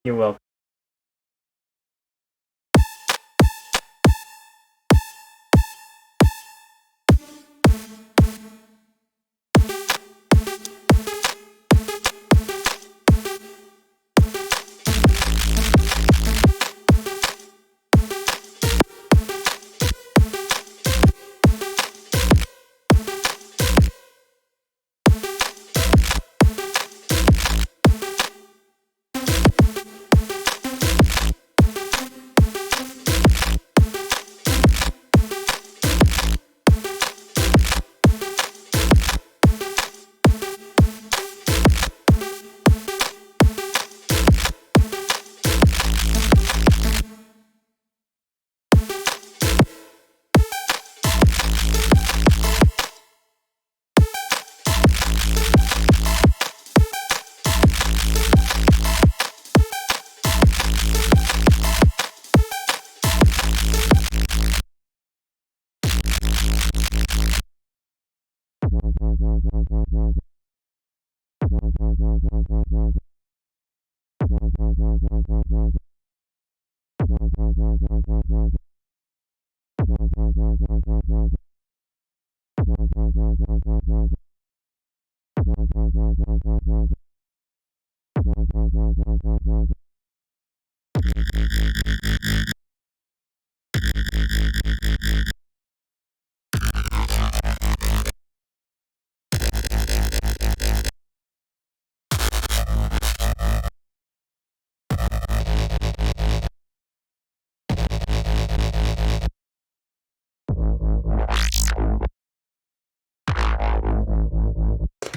You're welcome.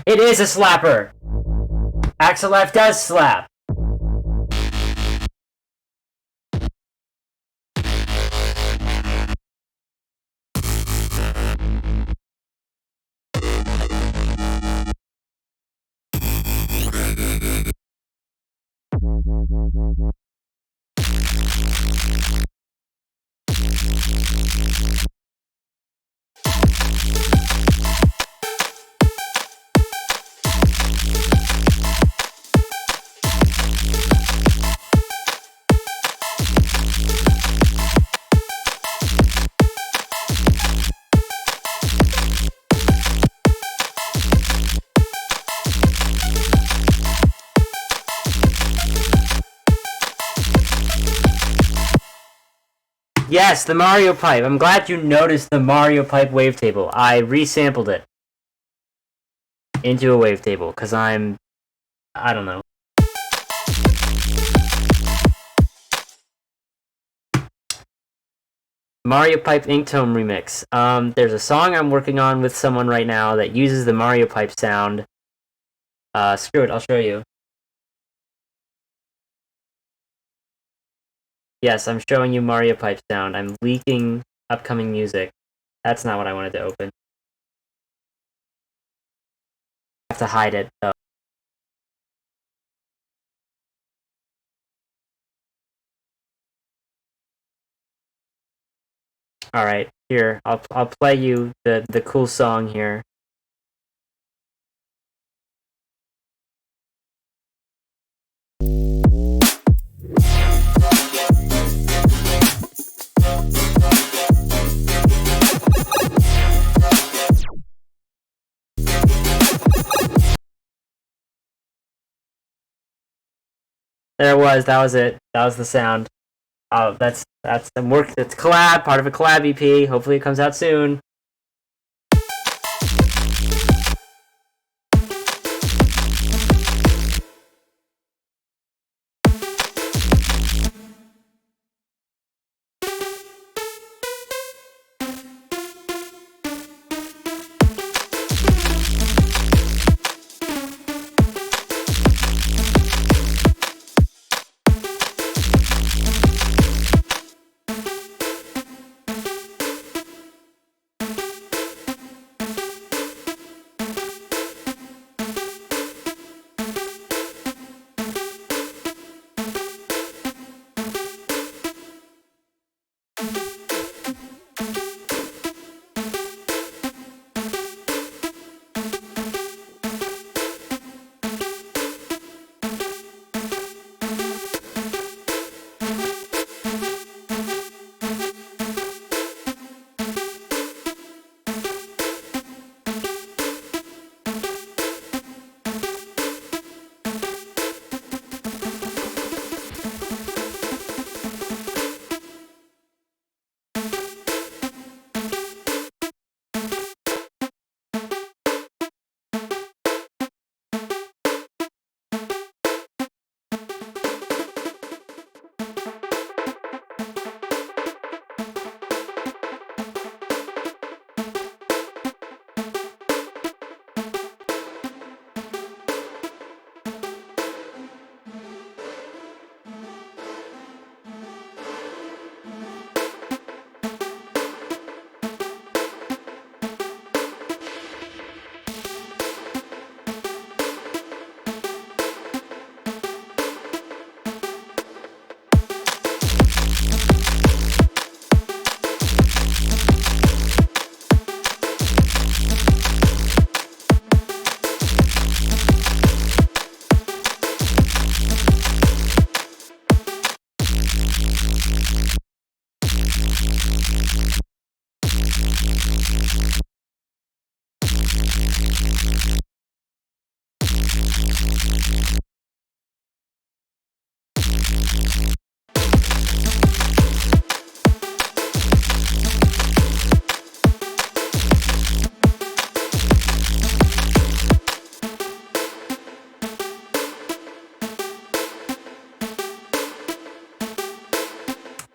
It is a slapper! Axel F does slap! Yes, the Mario pipe. I'm glad you noticed the Mario pipe wavetable. I resampled it into a wavetable, because I don't know. Mario Pipe Inktome remix. There's a song I'm working on with someone right now that uses the Mario Pipe sound. Screw it, I'll show you. Yes, I'm showing you Mario Pipe sound. I'm leaking upcoming music. That's not what I wanted to open. I have to hide it, though. Alright, here, I'll play you the cool song here. There it was, that was it. That was the sound. That's the work. It's collab, part of a collab EP. Hopefully it comes out soon.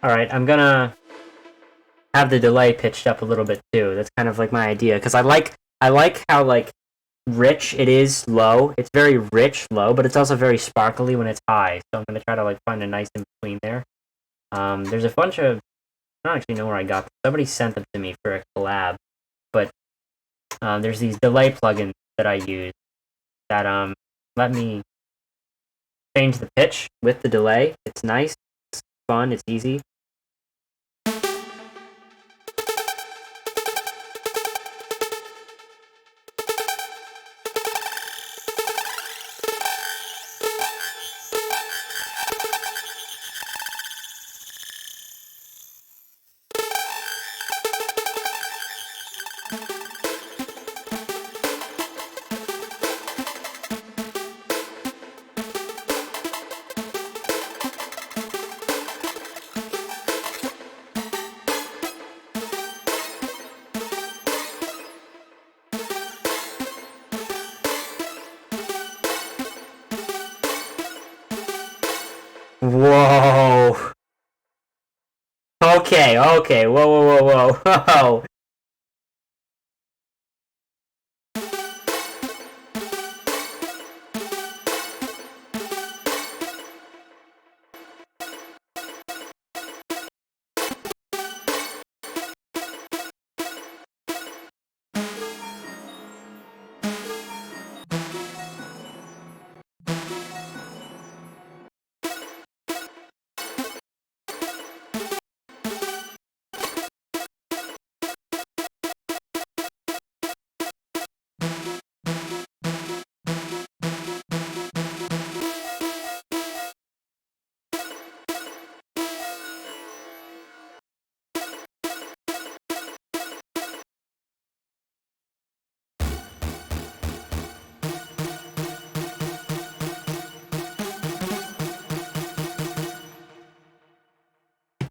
Alright, I'm gonna have the delay pitched up a little bit too. That's kind of like my idea, because I like how, like, rich. It is low. It's very rich low, but it's also very sparkly when it's high. So I'm gonna try to like find a nice in between there. There's a bunch of, I don't actually know where I got them. Somebody sent them to me for a collab, but there's these delay plugins that I use that let me change the pitch with the delay. It's nice, it's fun, it's easy. Whoa. Okay, okay. Whoa, whoa, whoa, whoa, whoa.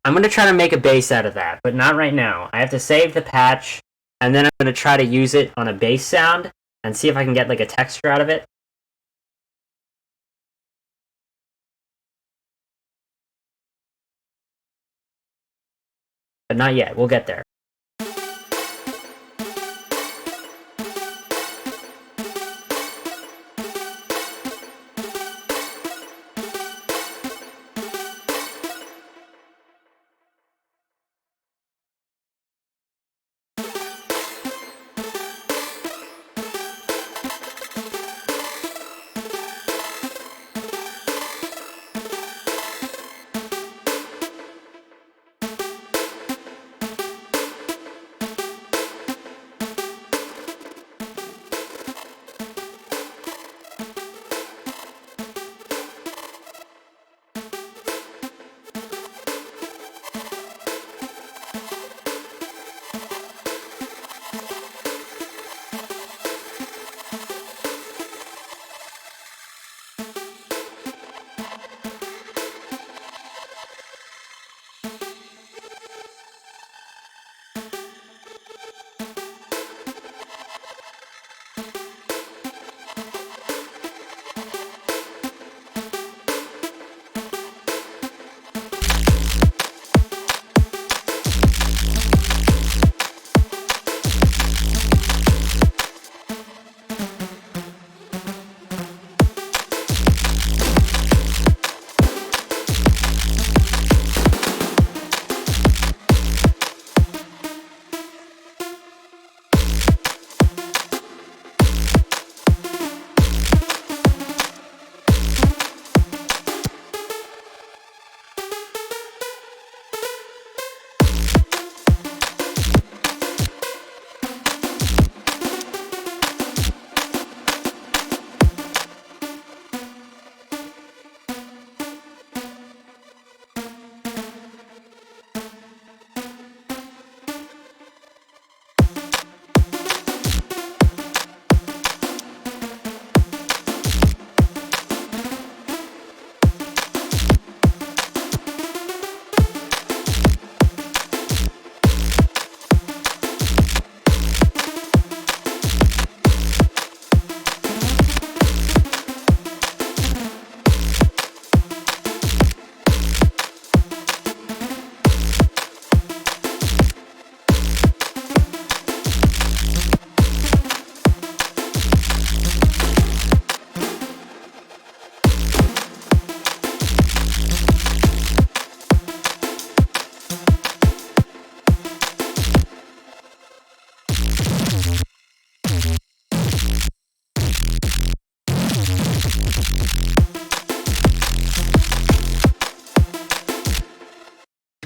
I'm gonna try to make a bass out of that, but not right now. I have to save the patch, and then I'm gonna try to use it on a bass sound and see if I can get like a texture out of it. But not yet. We'll get there.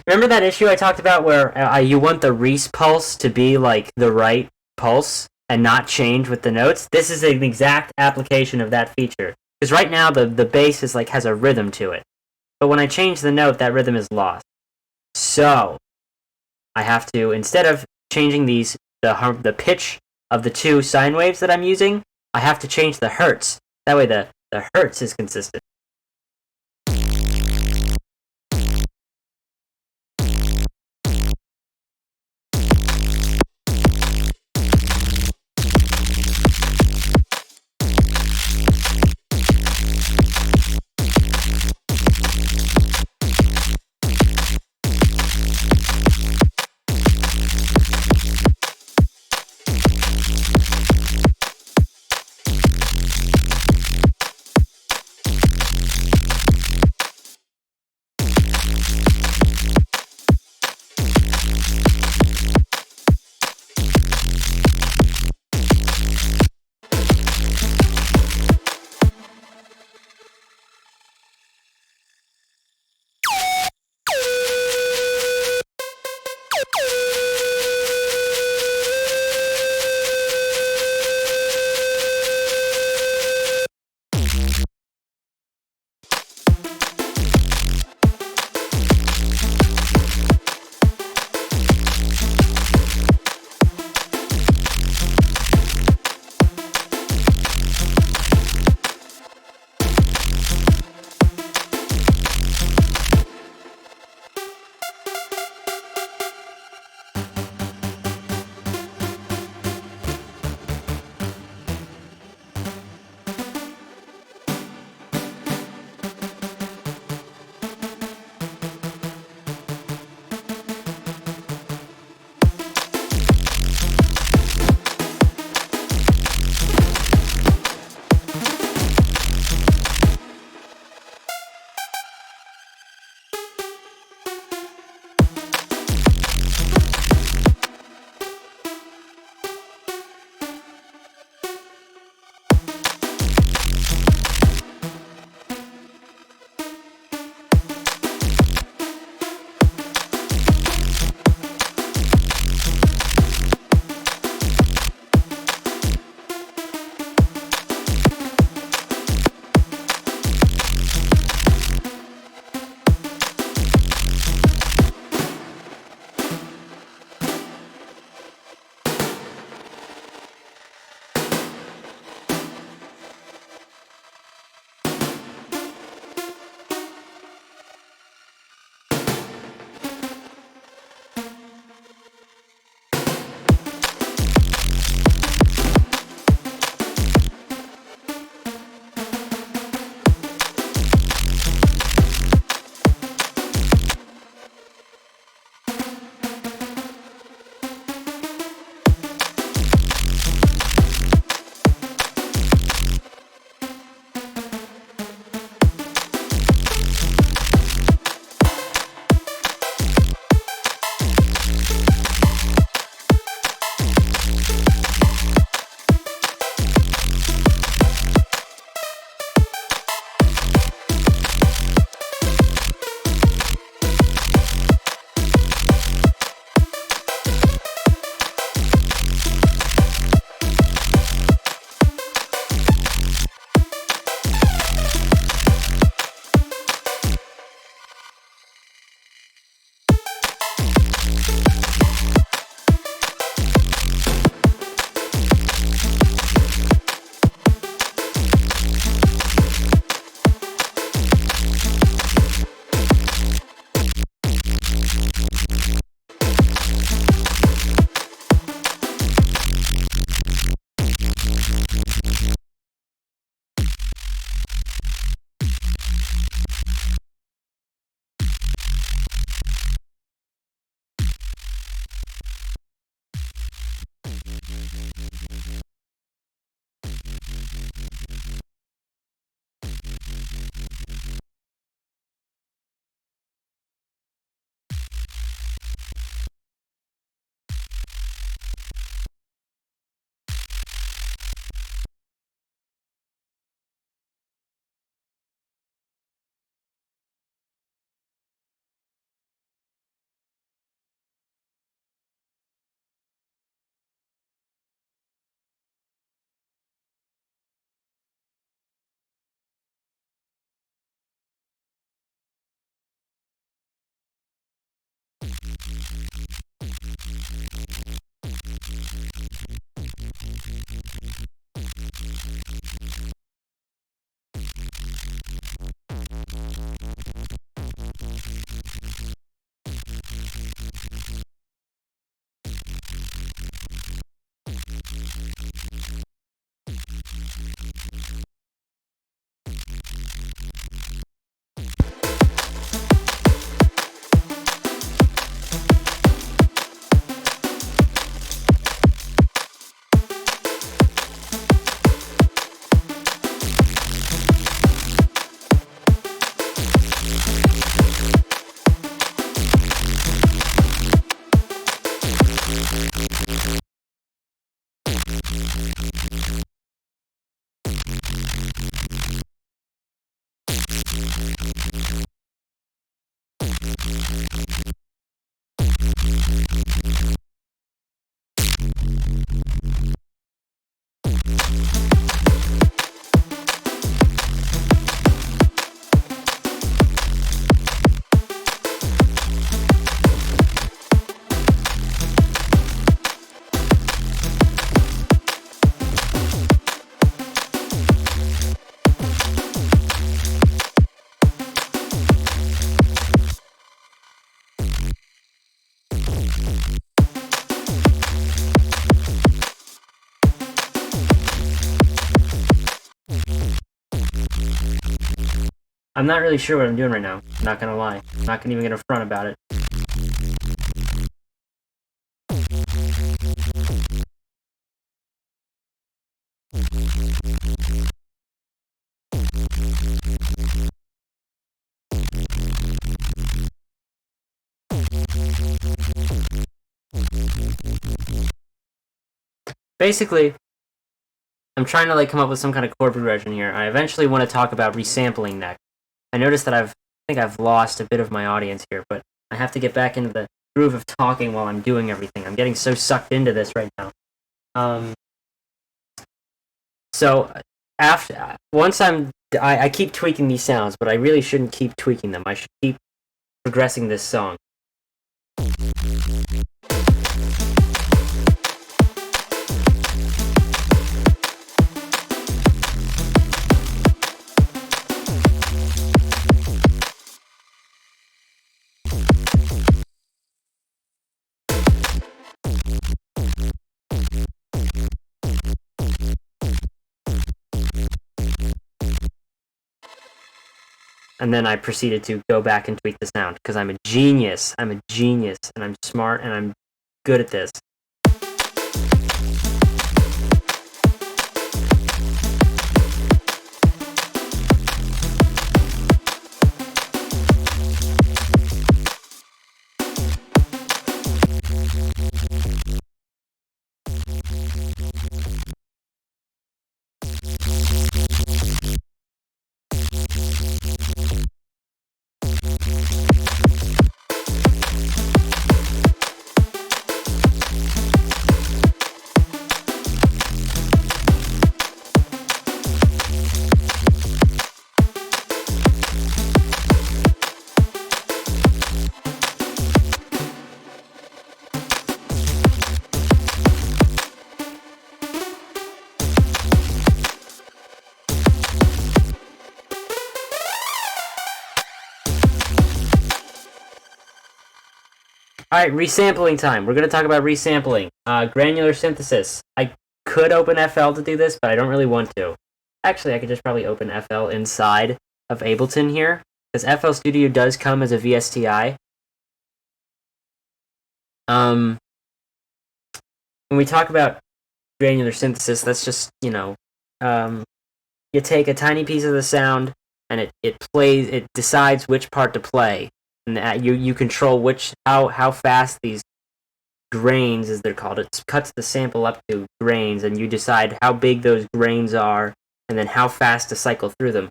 Remember that issue I talked about where you want the Reese pulse to be like the right pulse and not change with the notes? This is an exact application of that feature. Because right now the bass is like has a rhythm to it. But when I change the note, that rhythm is lost. So I have to, instead of changing the pitch of the two sine waves that I'm using, I have to change the hertz. That way the hertz is consistent. I'm not really sure what I'm doing right now. Not gonna lie. Not gonna even get a front about it. Basically, I'm trying to like come up with some kind of chord progression here. I eventually want to talk about resampling next. I noticed that I think I've lost a bit of my audience here, but I have to get back into the groove of talking while I'm doing everything. I'm getting so sucked into this right now. So after once I keep tweaking these sounds, but I really shouldn't keep tweaking them. I should keep progressing this song. And then I proceeded to go back and tweak the sound, because I'm a genius. I'm a genius, and I'm smart, and I'm good at this. Alright, resampling time. We're going to talk about resampling. Granular synthesis. I could open FL to do this, but I don't really want to. Actually, I could just probably open FL inside of Ableton here, because FL Studio does come as a VSTI. When we talk about granular synthesis, that's just, you take a tiny piece of the sound, and it decides which part to play. And you control how fast these grains, as they're called, it cuts the sample up to grains, and you decide how big those grains are, and then how fast to cycle through them.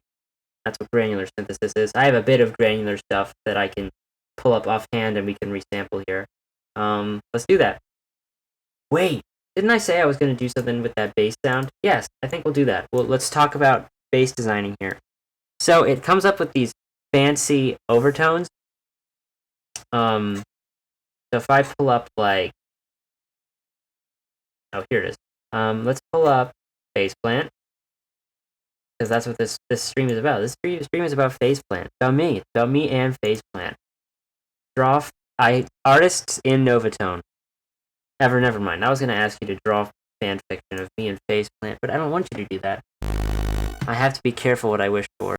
That's what granular synthesis is. I have a bit of granular stuff that I can pull up offhand, and we can resample here. Let's do that. Wait, didn't I say I was going to do something with that bass sound? Yes, I think we'll do that. Well, let's talk about bass designing here. So it comes up with these fancy overtones. So if I pull up like, oh, here it is. Let's pull up Faceplant, because that's what this stream is about. This stream is about Faceplant. It's about me. It's about me and Faceplant. Artists in Novatone. Never mind. I was gonna ask you to draw fan fiction of me and Faceplant, but I don't want you to do that. I have to be careful what I wish for.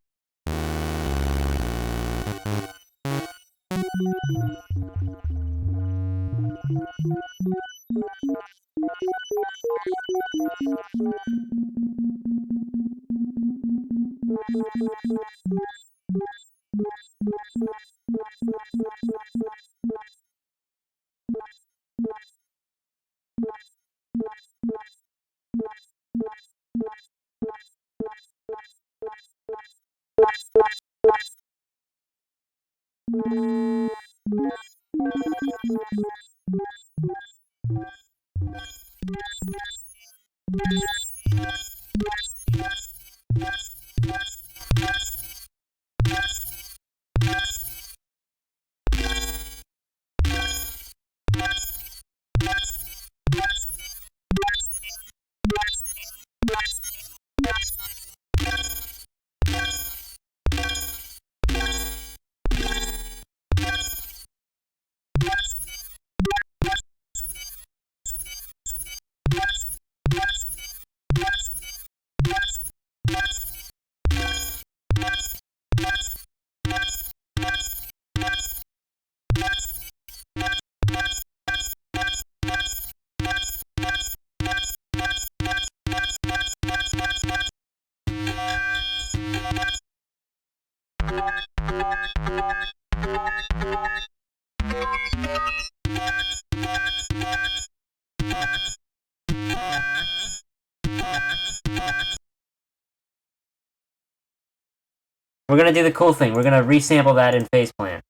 We're gonna do the cool thing. We're gonna resample that in Faceplant.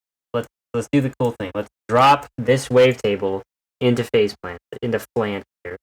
Let's do the cool thing. Let's drop this wavetable into Faceplant, into Flant here.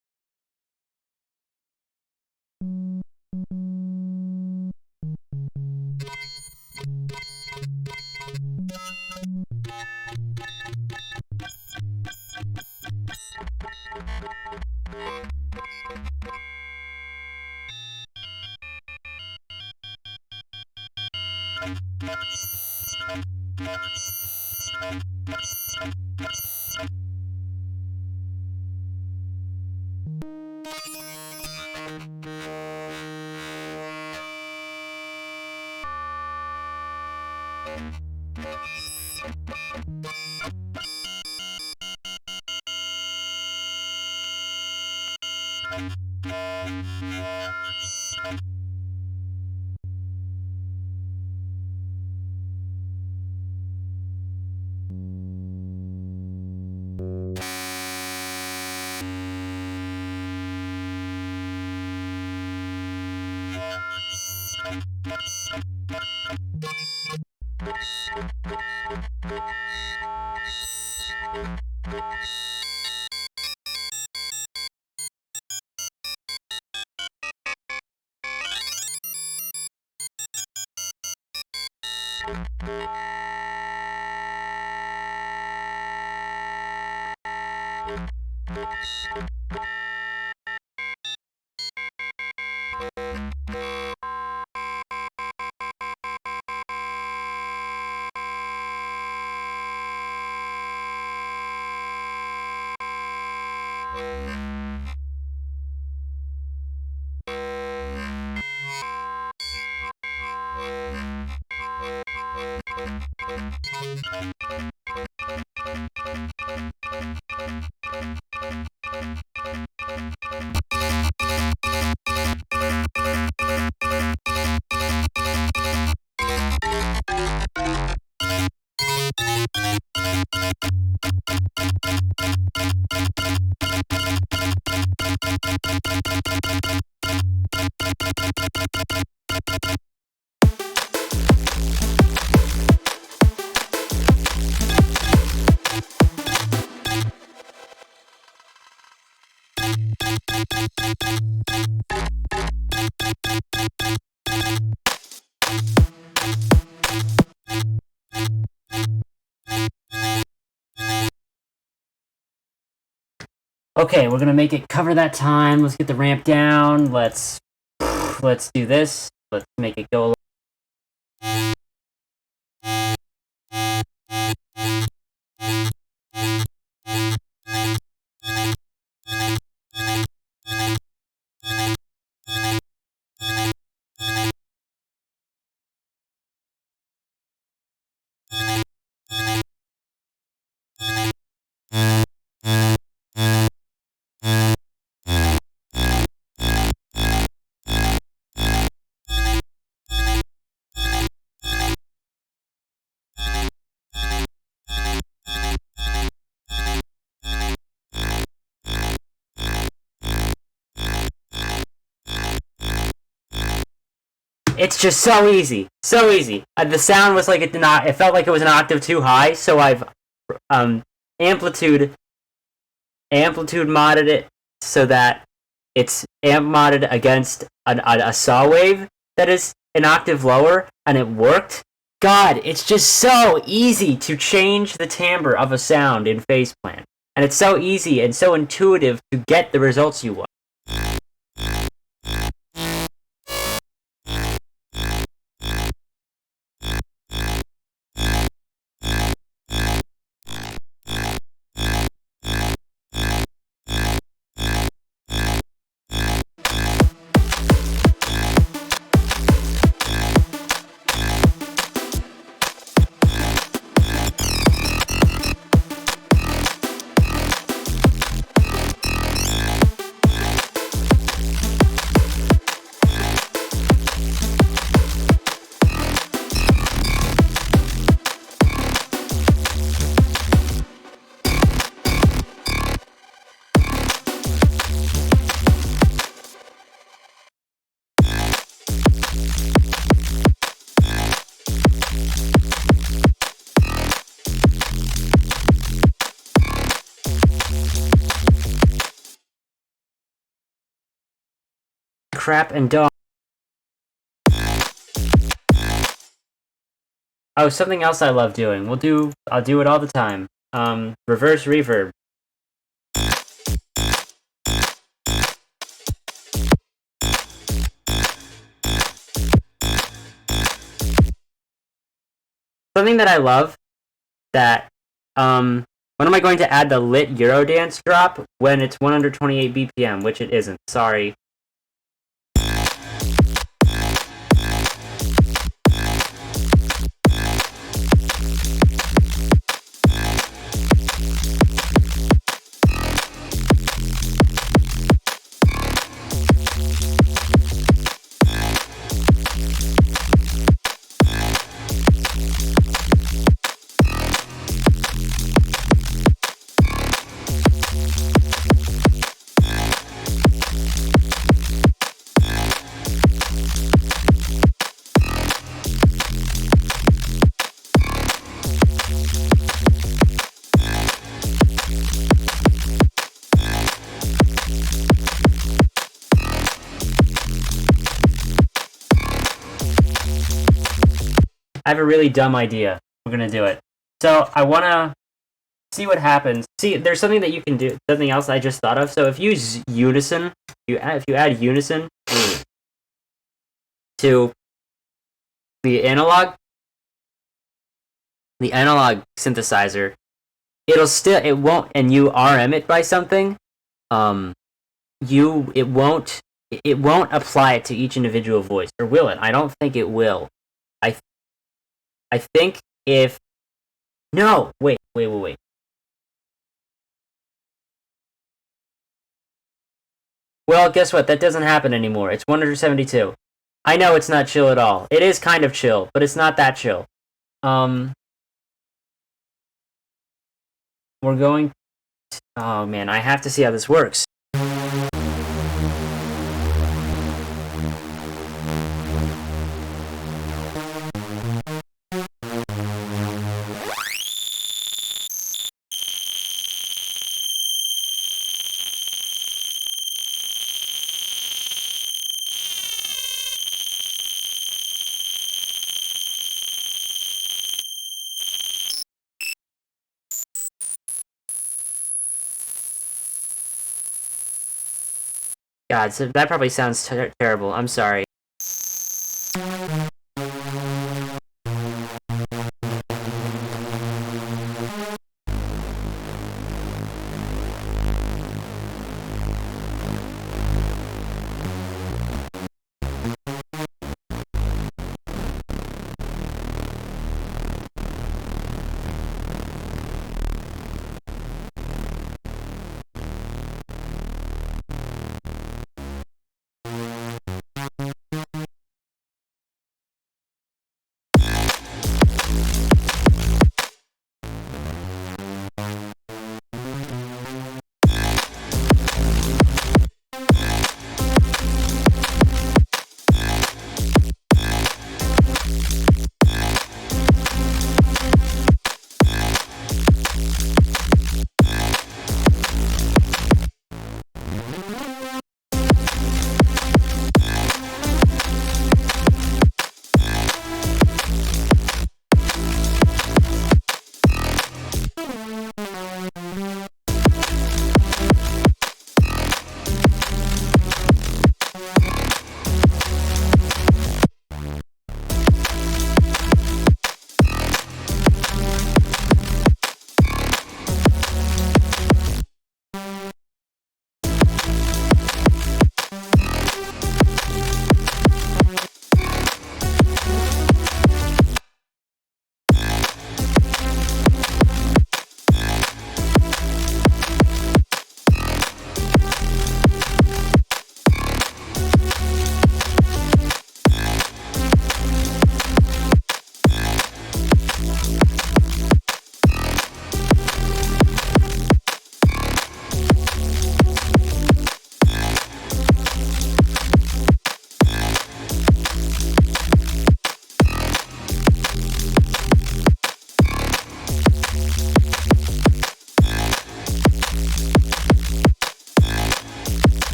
Okay, we're gonna make it cover that time. Let's get the ramp down. Let's do this. Let's make it go. It's just so easy. So easy. The sound was like it did not. It felt like it was an octave too high, so I've amplitude modded it so that it's amp modded against a saw wave that is an octave lower, and it worked. God, it's just so easy to change the timbre of a sound in Faceplant. And it's so easy and so intuitive to get the results you want. Crap and dog. Oh, something else I love doing. I'll do it all the time. Reverse reverb. Something that I love that, when am I going to add the lit Eurodance drop when it's 128 BPM, which it isn't, sorry. I have a really dumb idea. We're gonna do it. So I wanna see what happens. See, there's something that you can do. Something else I just thought of. So if you use unison, if you add unison to the analog synthesizer, it won't, and you RM it by something. It won't apply it to each individual voice, or will it? I don't think it will. I think if... No! Wait. Well, guess what? That doesn't happen anymore. It's 172. I know it's not chill at all. It is kind of chill, but it's not that chill. We're going... Oh, man, I have to see how this works. God, so that probably sounds terrible. I'm sorry.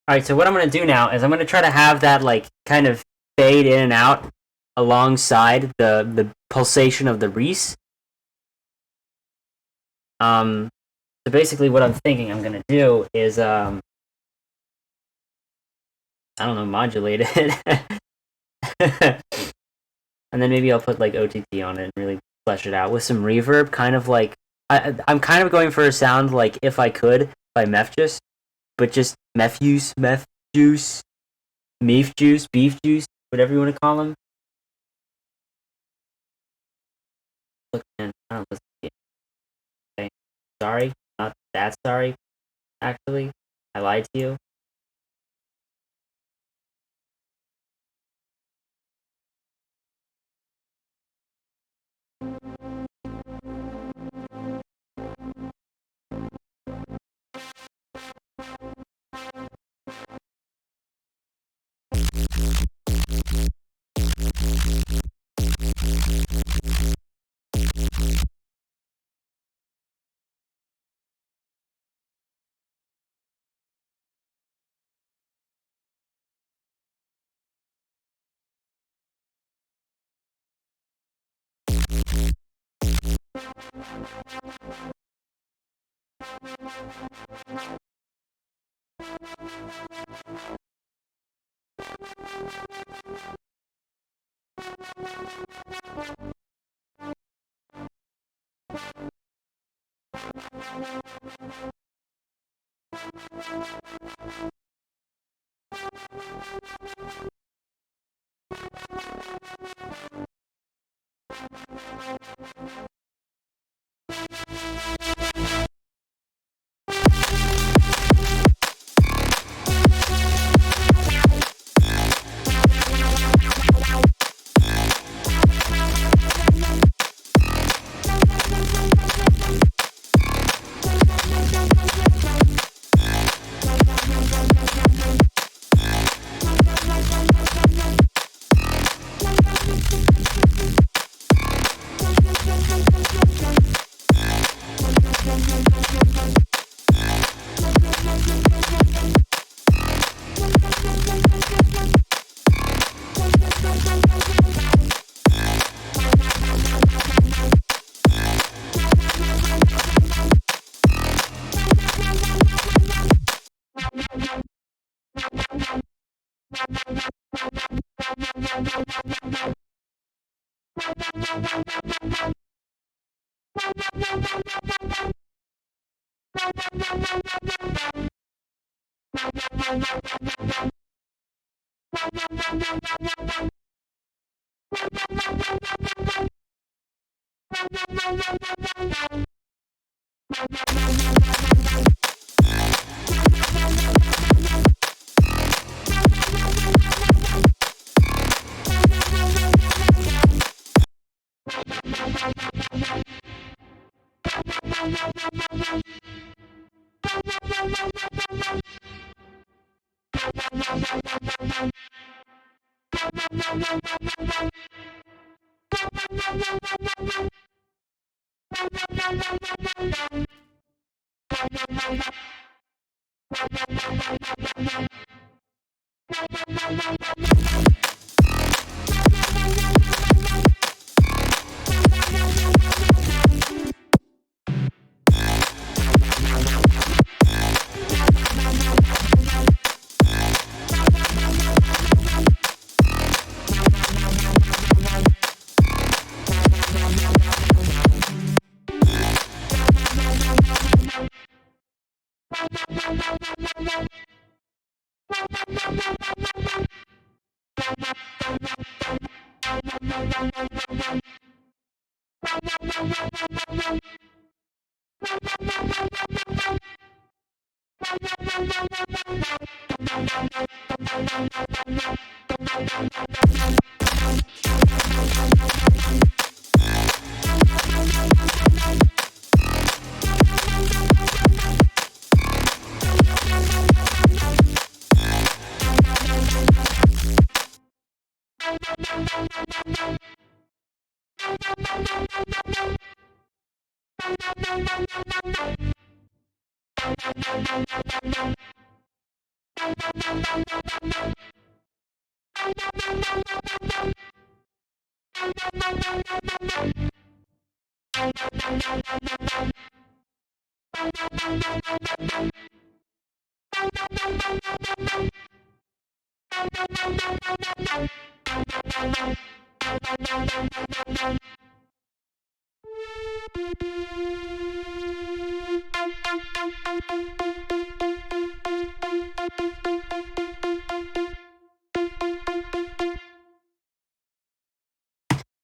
Alright, so what I'm going to do now is I'm going to try to have that, like, kind of fade in and out alongside the pulsation of the Res. So basically what I'm thinking I'm going to do is, I don't know, modulate it. And then maybe I'll put, like, OTT on it and really flesh it out with some reverb, kind of like... I'm kind of going for a sound like If I Could by Mefjus, but just meth juice, beef juice, whatever you want to call them. Look, man, I don't listen to you. Okay, sorry, not that sorry. Actually, I lied to you.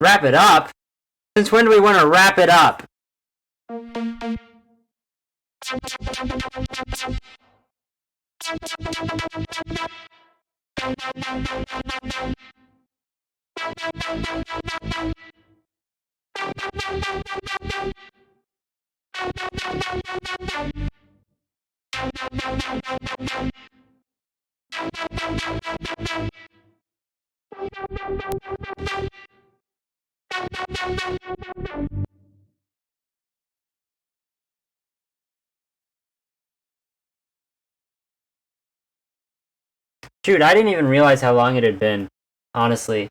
Wrap it up? Since when do we want to wrap it up? Dude, I didn't even realize how long it had been, honestly.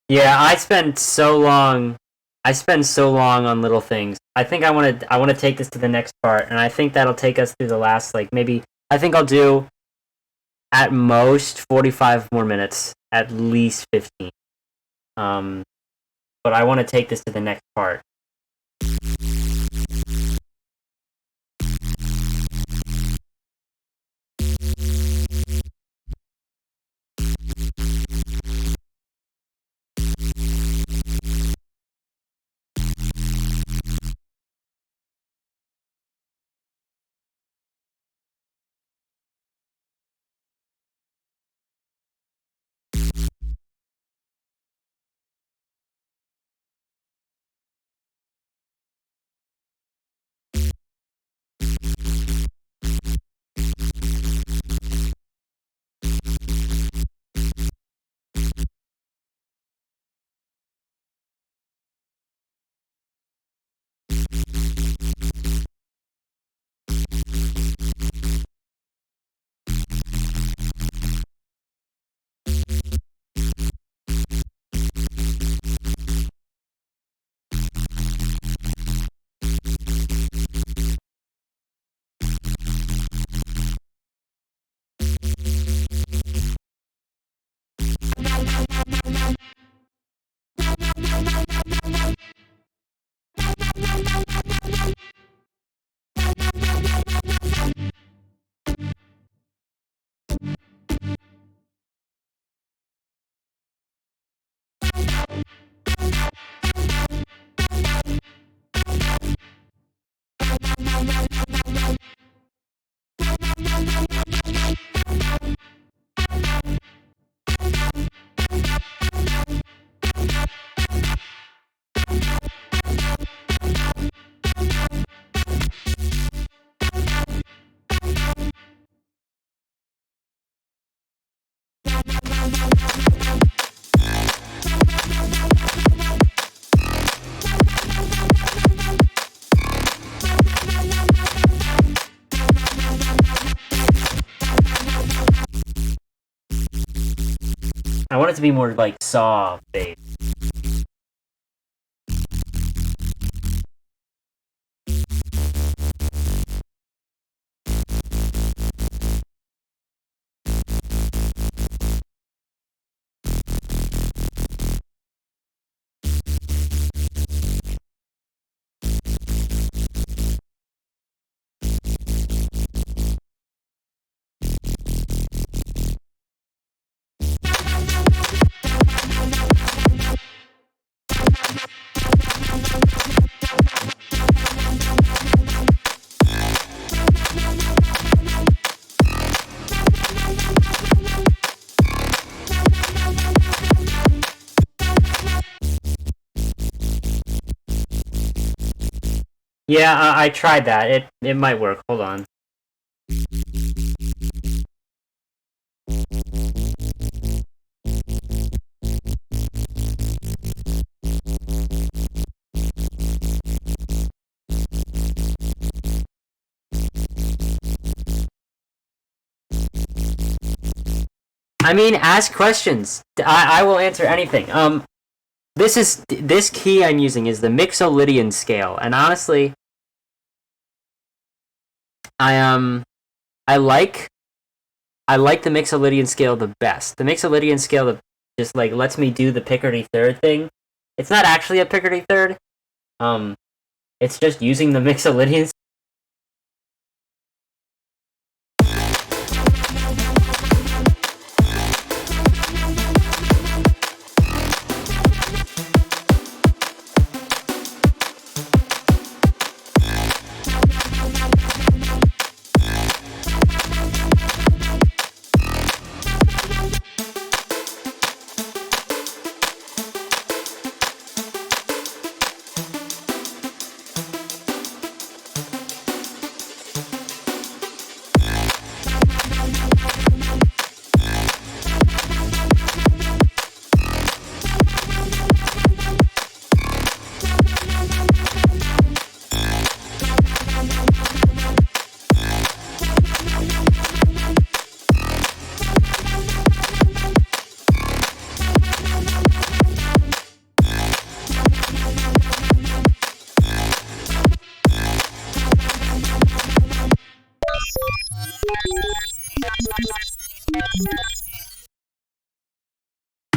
Yeah, I spend so long on little things. I think I want to take this to the next part, and I think that'll take us through the last, like, maybe I think I'll do at most 45 more minutes, at least 15. But I want to take this to the next part. I want it to be more like saw based. Yeah, I tried that. It might work. Hold on. I mean, ask questions. I will answer anything. This key I'm using is the Mixolydian scale, and honestly, I like the Mixolydian scale the best. The Mixolydian scale that just like lets me do the Picardy third thing. It's not actually a Picardy third. It's just using the Mixolydian.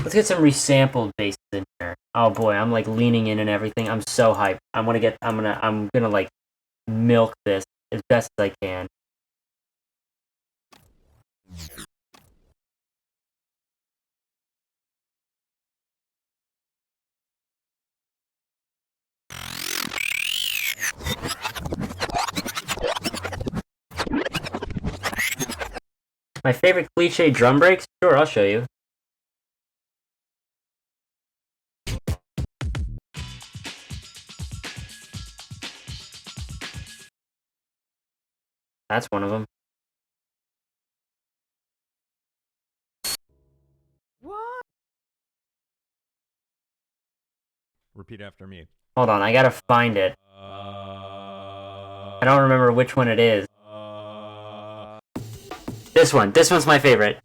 Let's get some resampled basses in here. Oh boy, I'm like leaning in and everything. I'm so hyped. I'm gonna like milk this as best as I can. My favorite cliche drum breaks? Sure, I'll show you. That's one of them. What? Repeat after me. Hold on, I gotta find it. I don't remember which one it is. This one. This one's my favorite.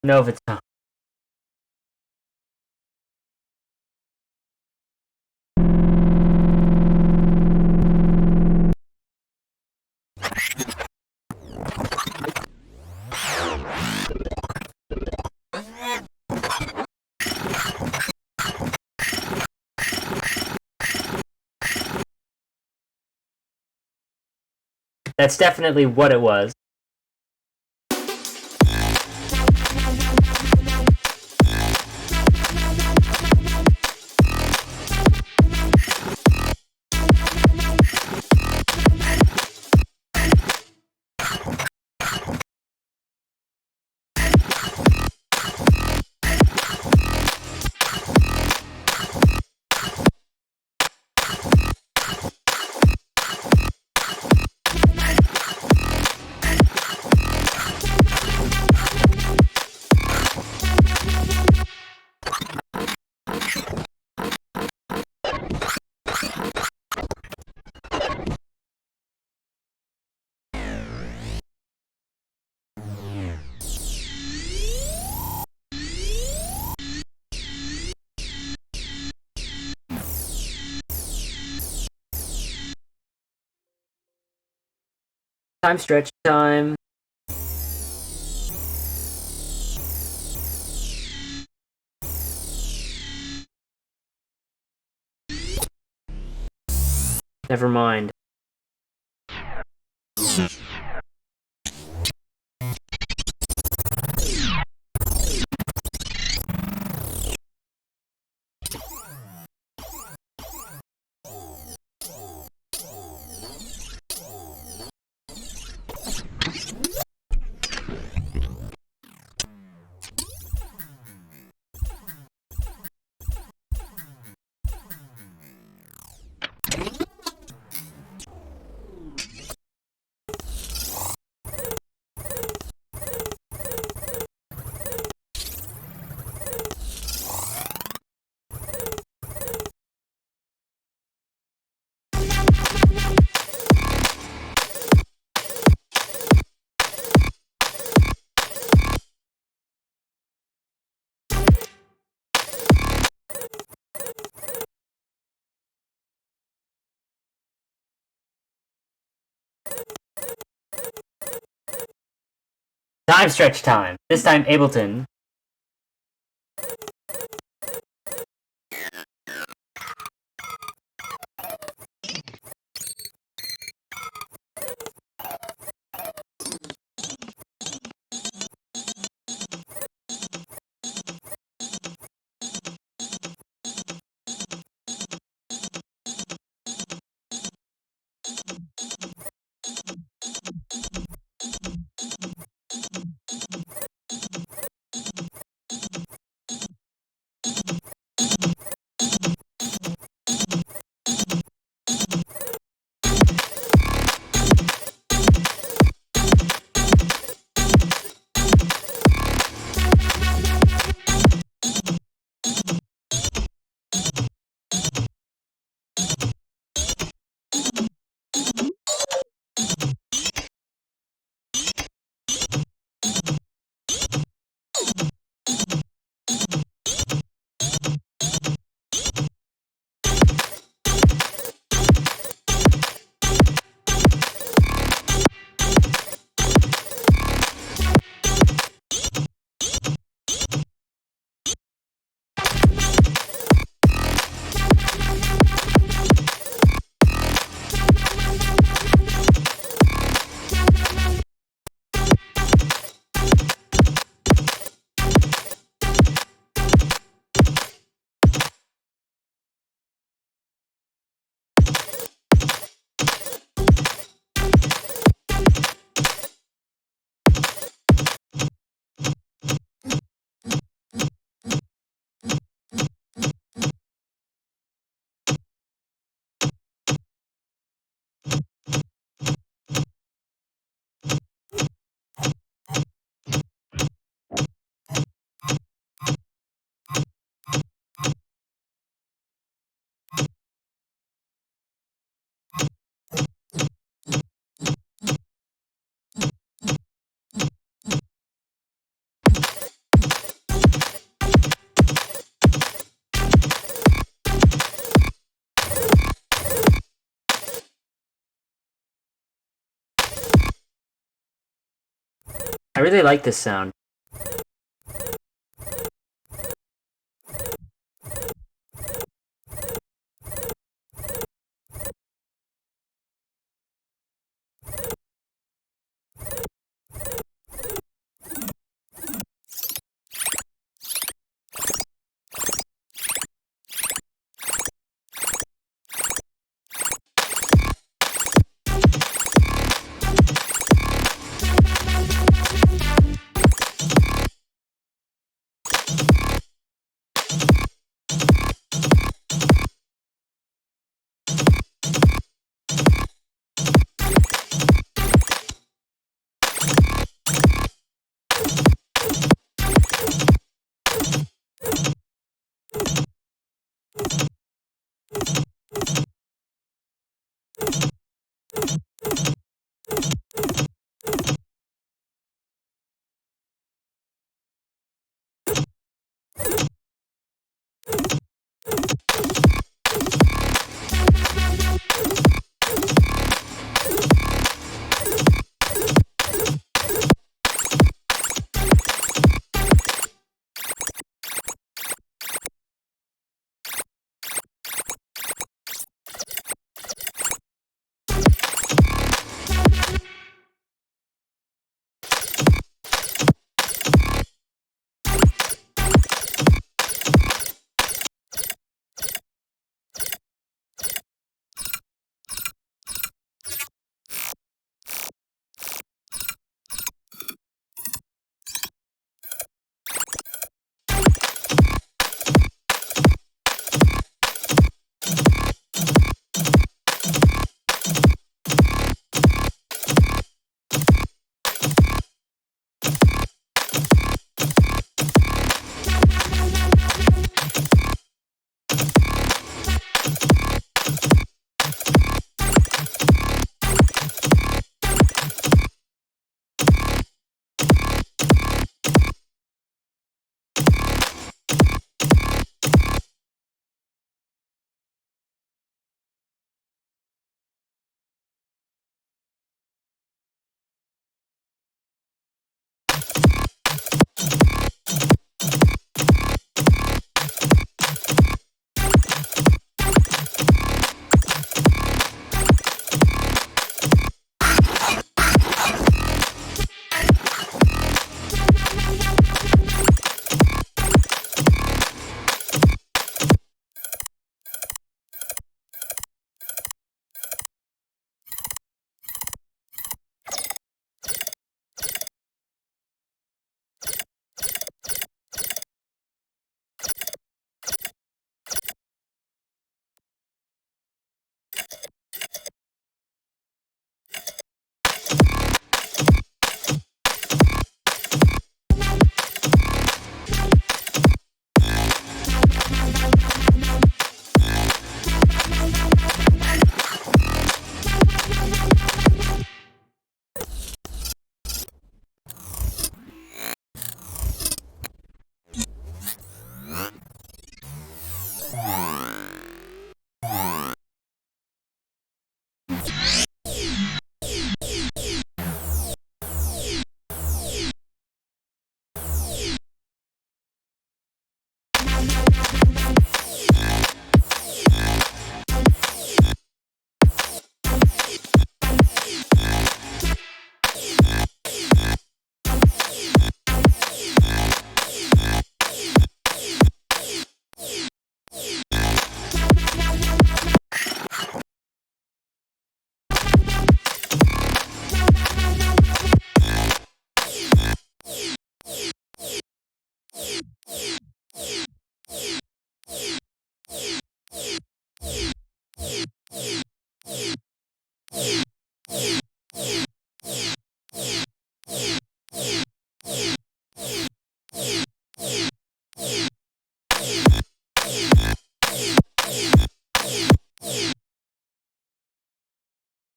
Novatone. That's definitely what it was. Time stretch time. Never mind. Time stretch time. This time Ableton. I really like this sound.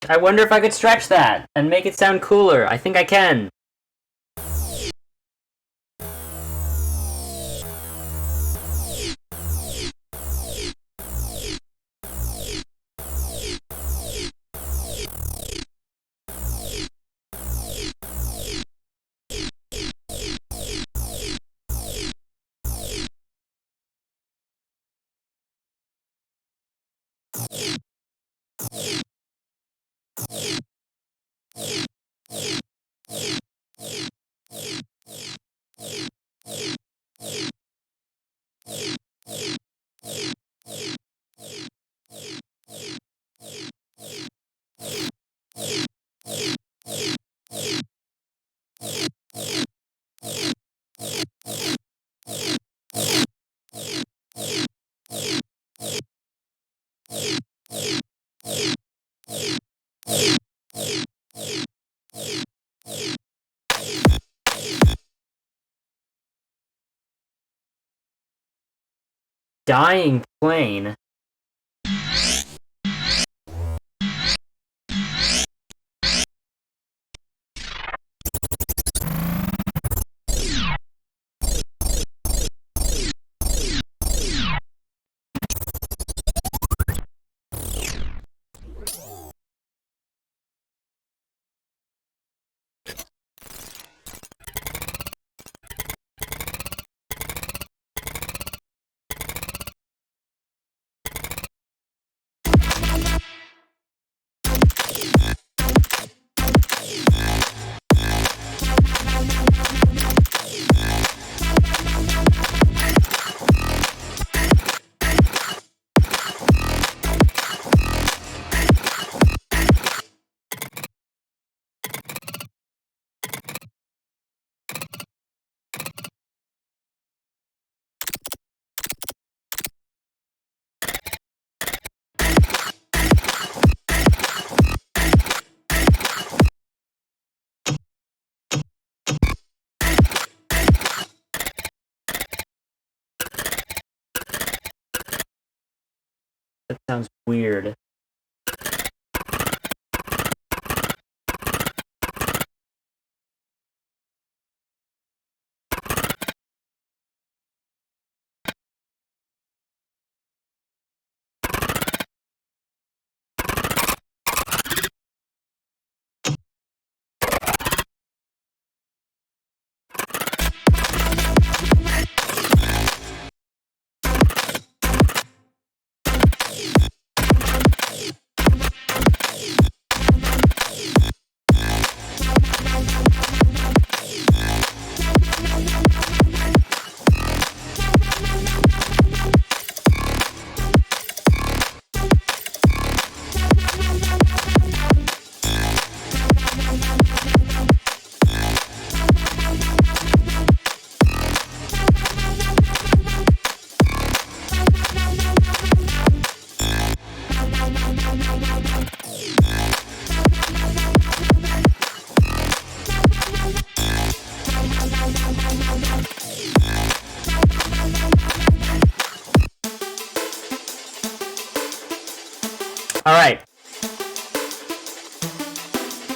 I wonder if I could stretch that and make it sound cooler. I think I can. Dying plane? That sounds weird. Alright.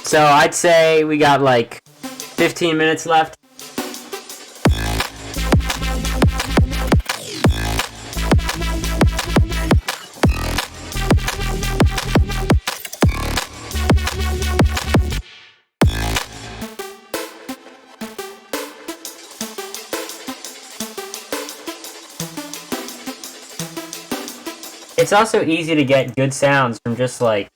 So I'd say we got like 15 minutes left. It's also easy to get good sounds from just like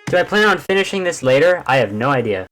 Do I plan on finishing this later? I have no idea.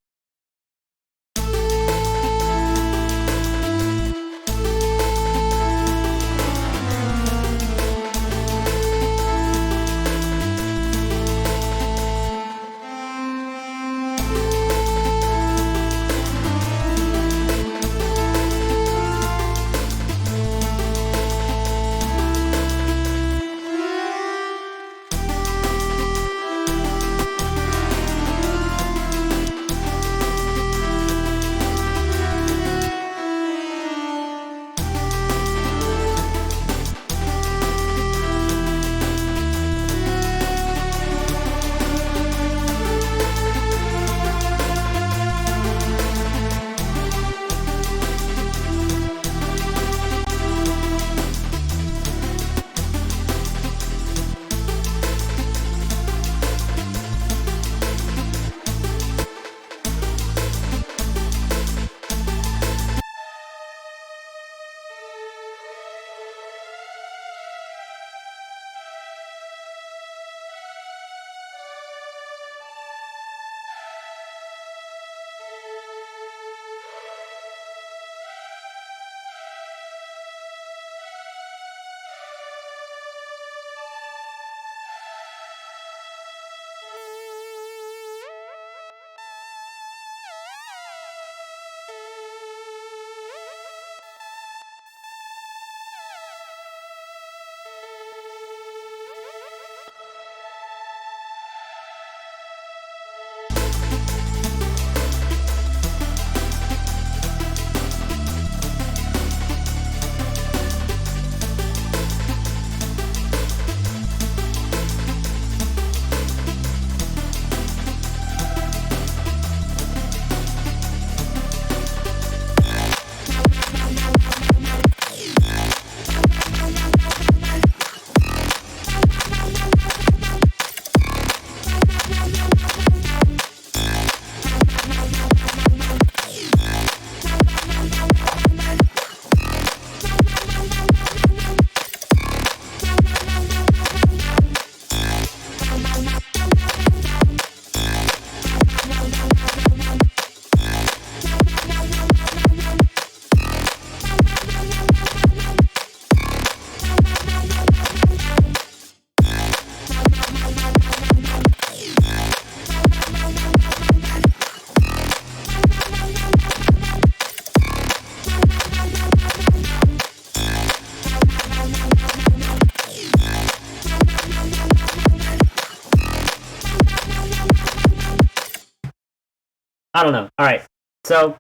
I don't know. Alright, so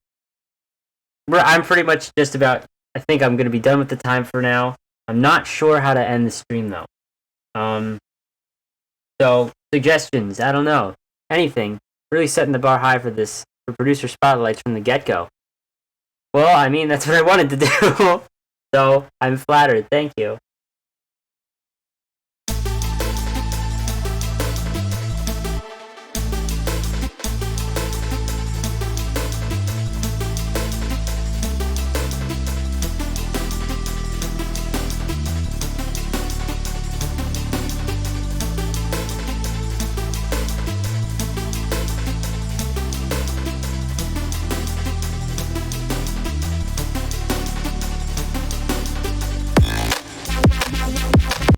I'm pretty much just about, I think I'm going to be done with the time for now. I'm not sure how to end the stream, though. So, suggestions, I don't know. Anything. Really setting the bar high for this, for producer spotlights from the get-go. Well, I mean, that's what I wanted to do. So, I'm flattered. Thank you.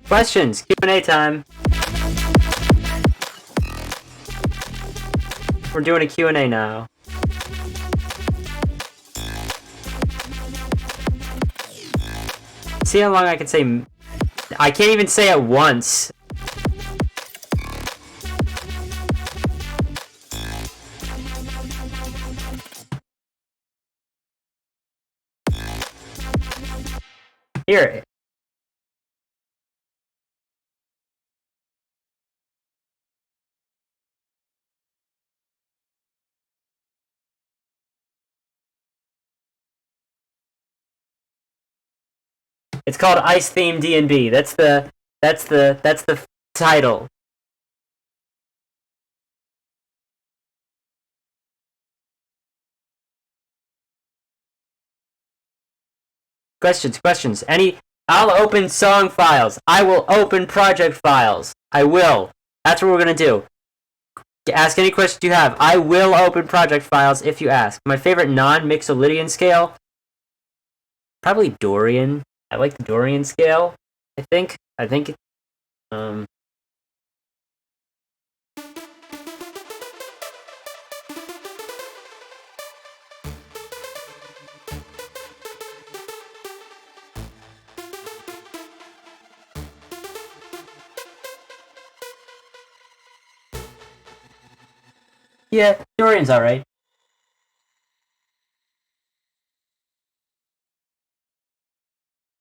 Questions, Q&A time. We're doing a Q&A now. See how long I can say. I can't even say it once. Here. It's called Ice Theme D&B. That's the title. Questions. I'll open song files. I will open project files. I will. That's what we're gonna do. Ask any questions you have. I will open project files if you ask. My favorite non-Mixolydian scale? Probably Dorian. I like the Dorian scale, I think. Yeah, Dorian's alright.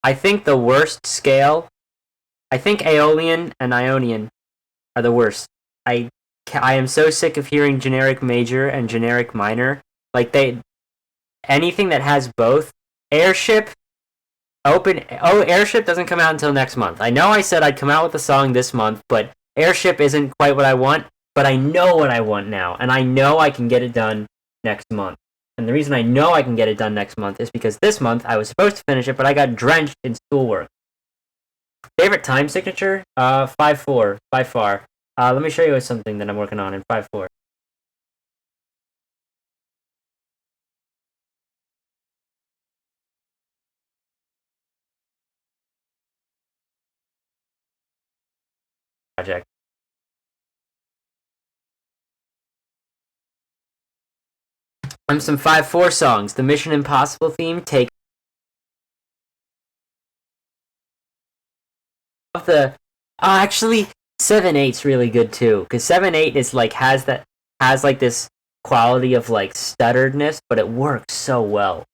I think the worst scale, I think Aeolian and Ionian are the worst. I am so sick of hearing generic major and generic minor. Like, anything that has both. Airship doesn't come out until next month. I know I said I'd come out with a song this month, but Airship isn't quite what I want, but I know what I want now, and I know I can get it done next month. And the reason I know I can get it done next month is because this month I was supposed to finish it, but I got drenched in schoolwork. Favorite time signature? 5/4, by far. Let me show you something that I'm working on in 5/4. Project. Some 5/4 songs. The Mission Impossible theme take actually 7/8's really good too, because 7/8 is like has like this quality of like stutteredness, but it works so well.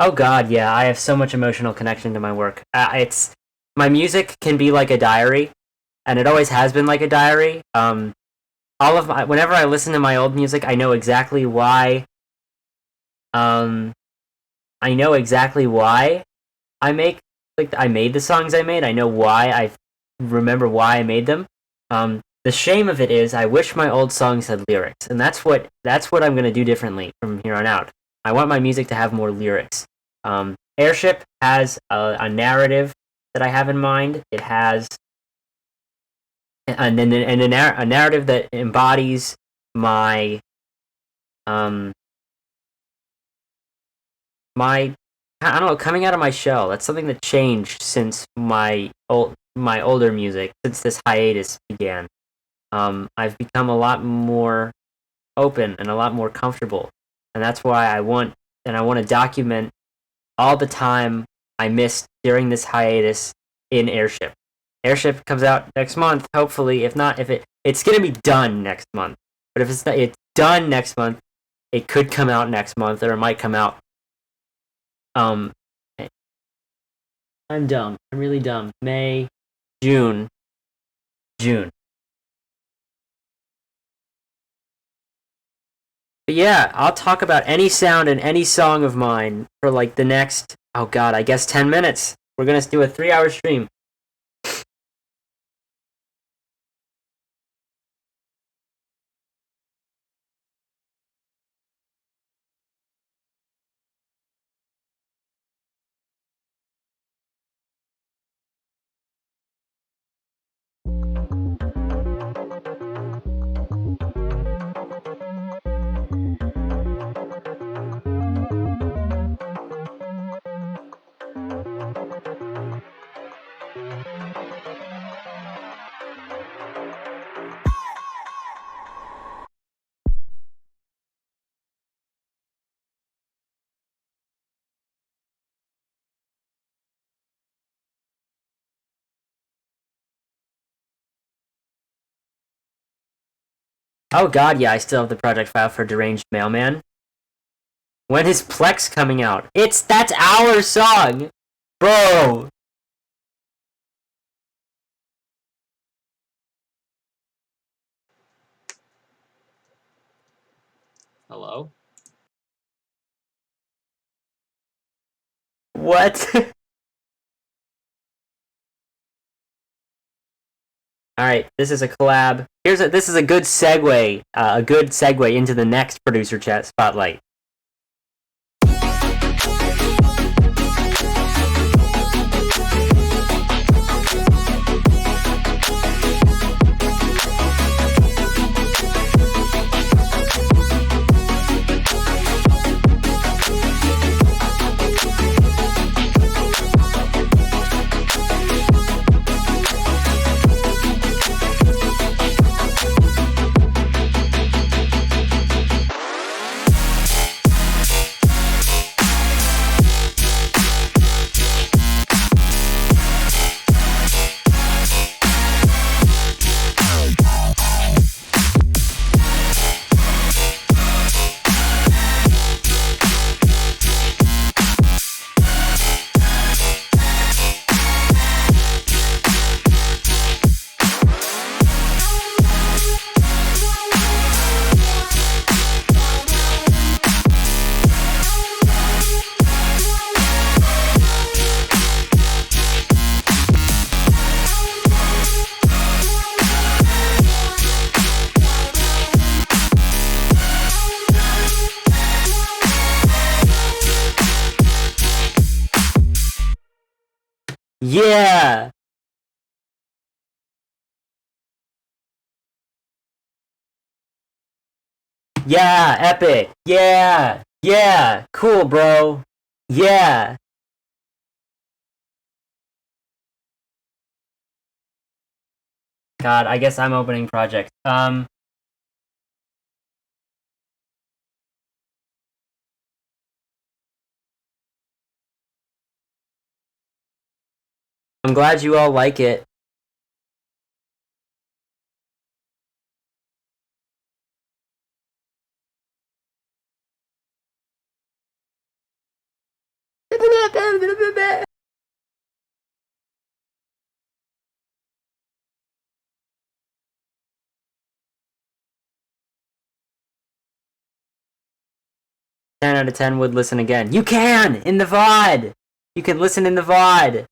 Oh god, yeah, I have so much emotional connection to my work. My music can be like a diary, and it always has been like a diary. Whenever I listen to my old music, I know exactly why. I know exactly why I made the songs I made. I know why. I remember why I made them. The shame of it is, I wish my old songs had lyrics, and that's what I'm gonna do differently from here on out. I want my music to have more lyrics. Airship has a narrative that I have in mind. It has a narrative that embodies my I don't know, coming out of my shell. That's something that changed since my older music, since this hiatus began. I've become a lot more open and a lot more comfortable, and that's why I want to document all the time I missed during this hiatus in Airship. Airship comes out next month, hopefully. If not, it's gonna be done next month. But if it's done next month, it could come out next month, or it might come out. I'm dumb. I'm really dumb. May, June. But yeah, I'll talk about any sound and any song of mine for like the next, oh god, I guess 10 minutes. We're gonna do a 3-hour stream. Oh god, yeah, I still have the project file for Deranged Mailman. When is Plex coming out? That's our song! Bro! Hello? What? Alright, this is a collab. This is a good segue into the next producer chat spotlight. Yeah! Yeah, epic! Yeah! Yeah! Cool, bro! Yeah! God, I guess I'm opening projects. I'm glad you all like it. Ten out of 10 would listen again. You can! In the VOD! You can listen in the VOD!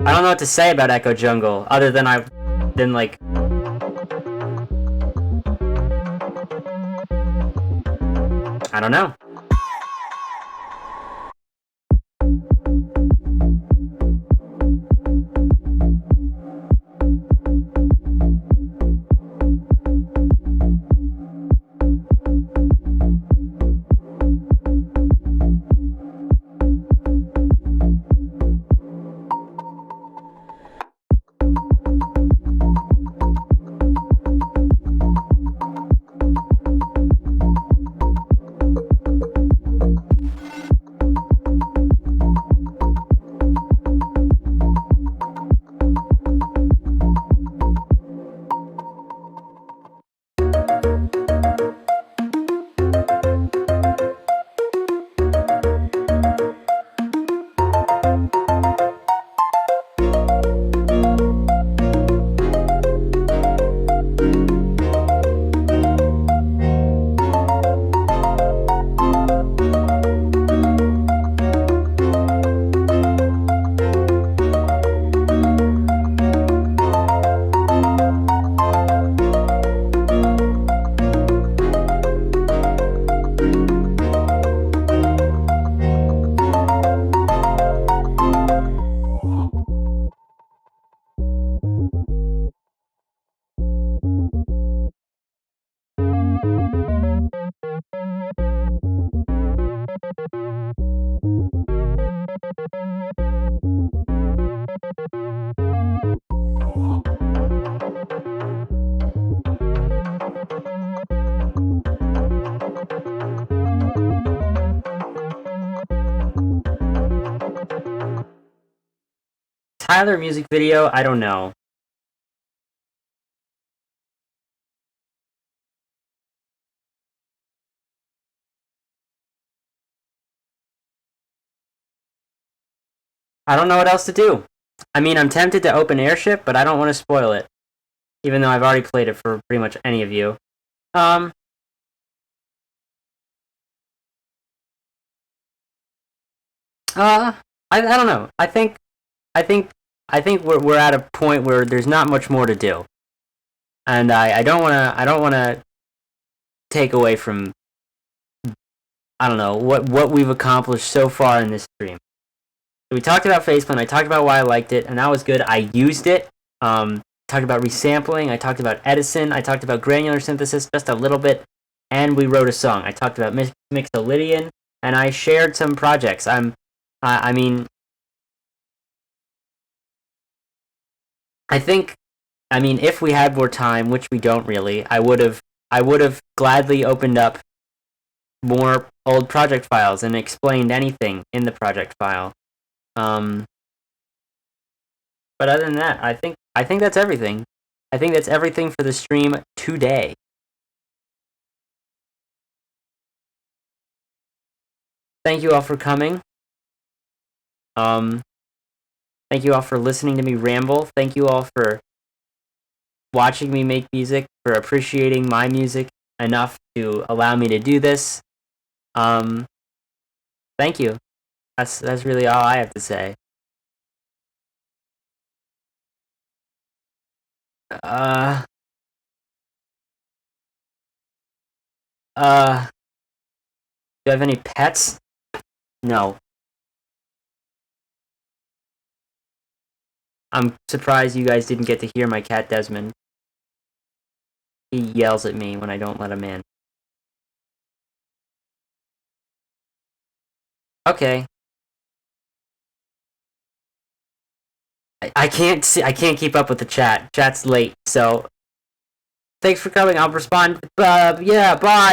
I don't know what to say about Echo Jungle, other than like... I don't know. another music video? I don't know. I don't know what else to do. I mean, I'm tempted to open Airship, but I don't want to spoil it. Even though I've already played it for pretty much any of you. I don't know. I think we're at a point where there's not much more to do. And I don't wanna take away from, I don't know, what we've accomplished so far in this stream. So we talked about Faceplant, I talked about why I liked it, and that was good. I used it. Talked about resampling, I talked about Edison, I talked about granular synthesis just a little bit, and we wrote a song. I talked about Mixolydian, and I shared some projects. I mean, if we had more time, which we don't really, I would have gladly opened up more old project files and explained anything in the project file. But other than that, I think that's everything. I think that's everything for the stream today. Thank you all for coming. Thank you all for listening to me ramble. Thank you all for watching me make music, for appreciating my music enough to allow me to do this. Thank you. That's really all I have to say. Do I have any pets? No. I'm surprised you guys didn't get to hear my cat Desmond. He yells at me when I don't let him in. Okay. I can't keep up with the chat. Chat's late, so thanks for coming. I'll respond. Yeah, bye.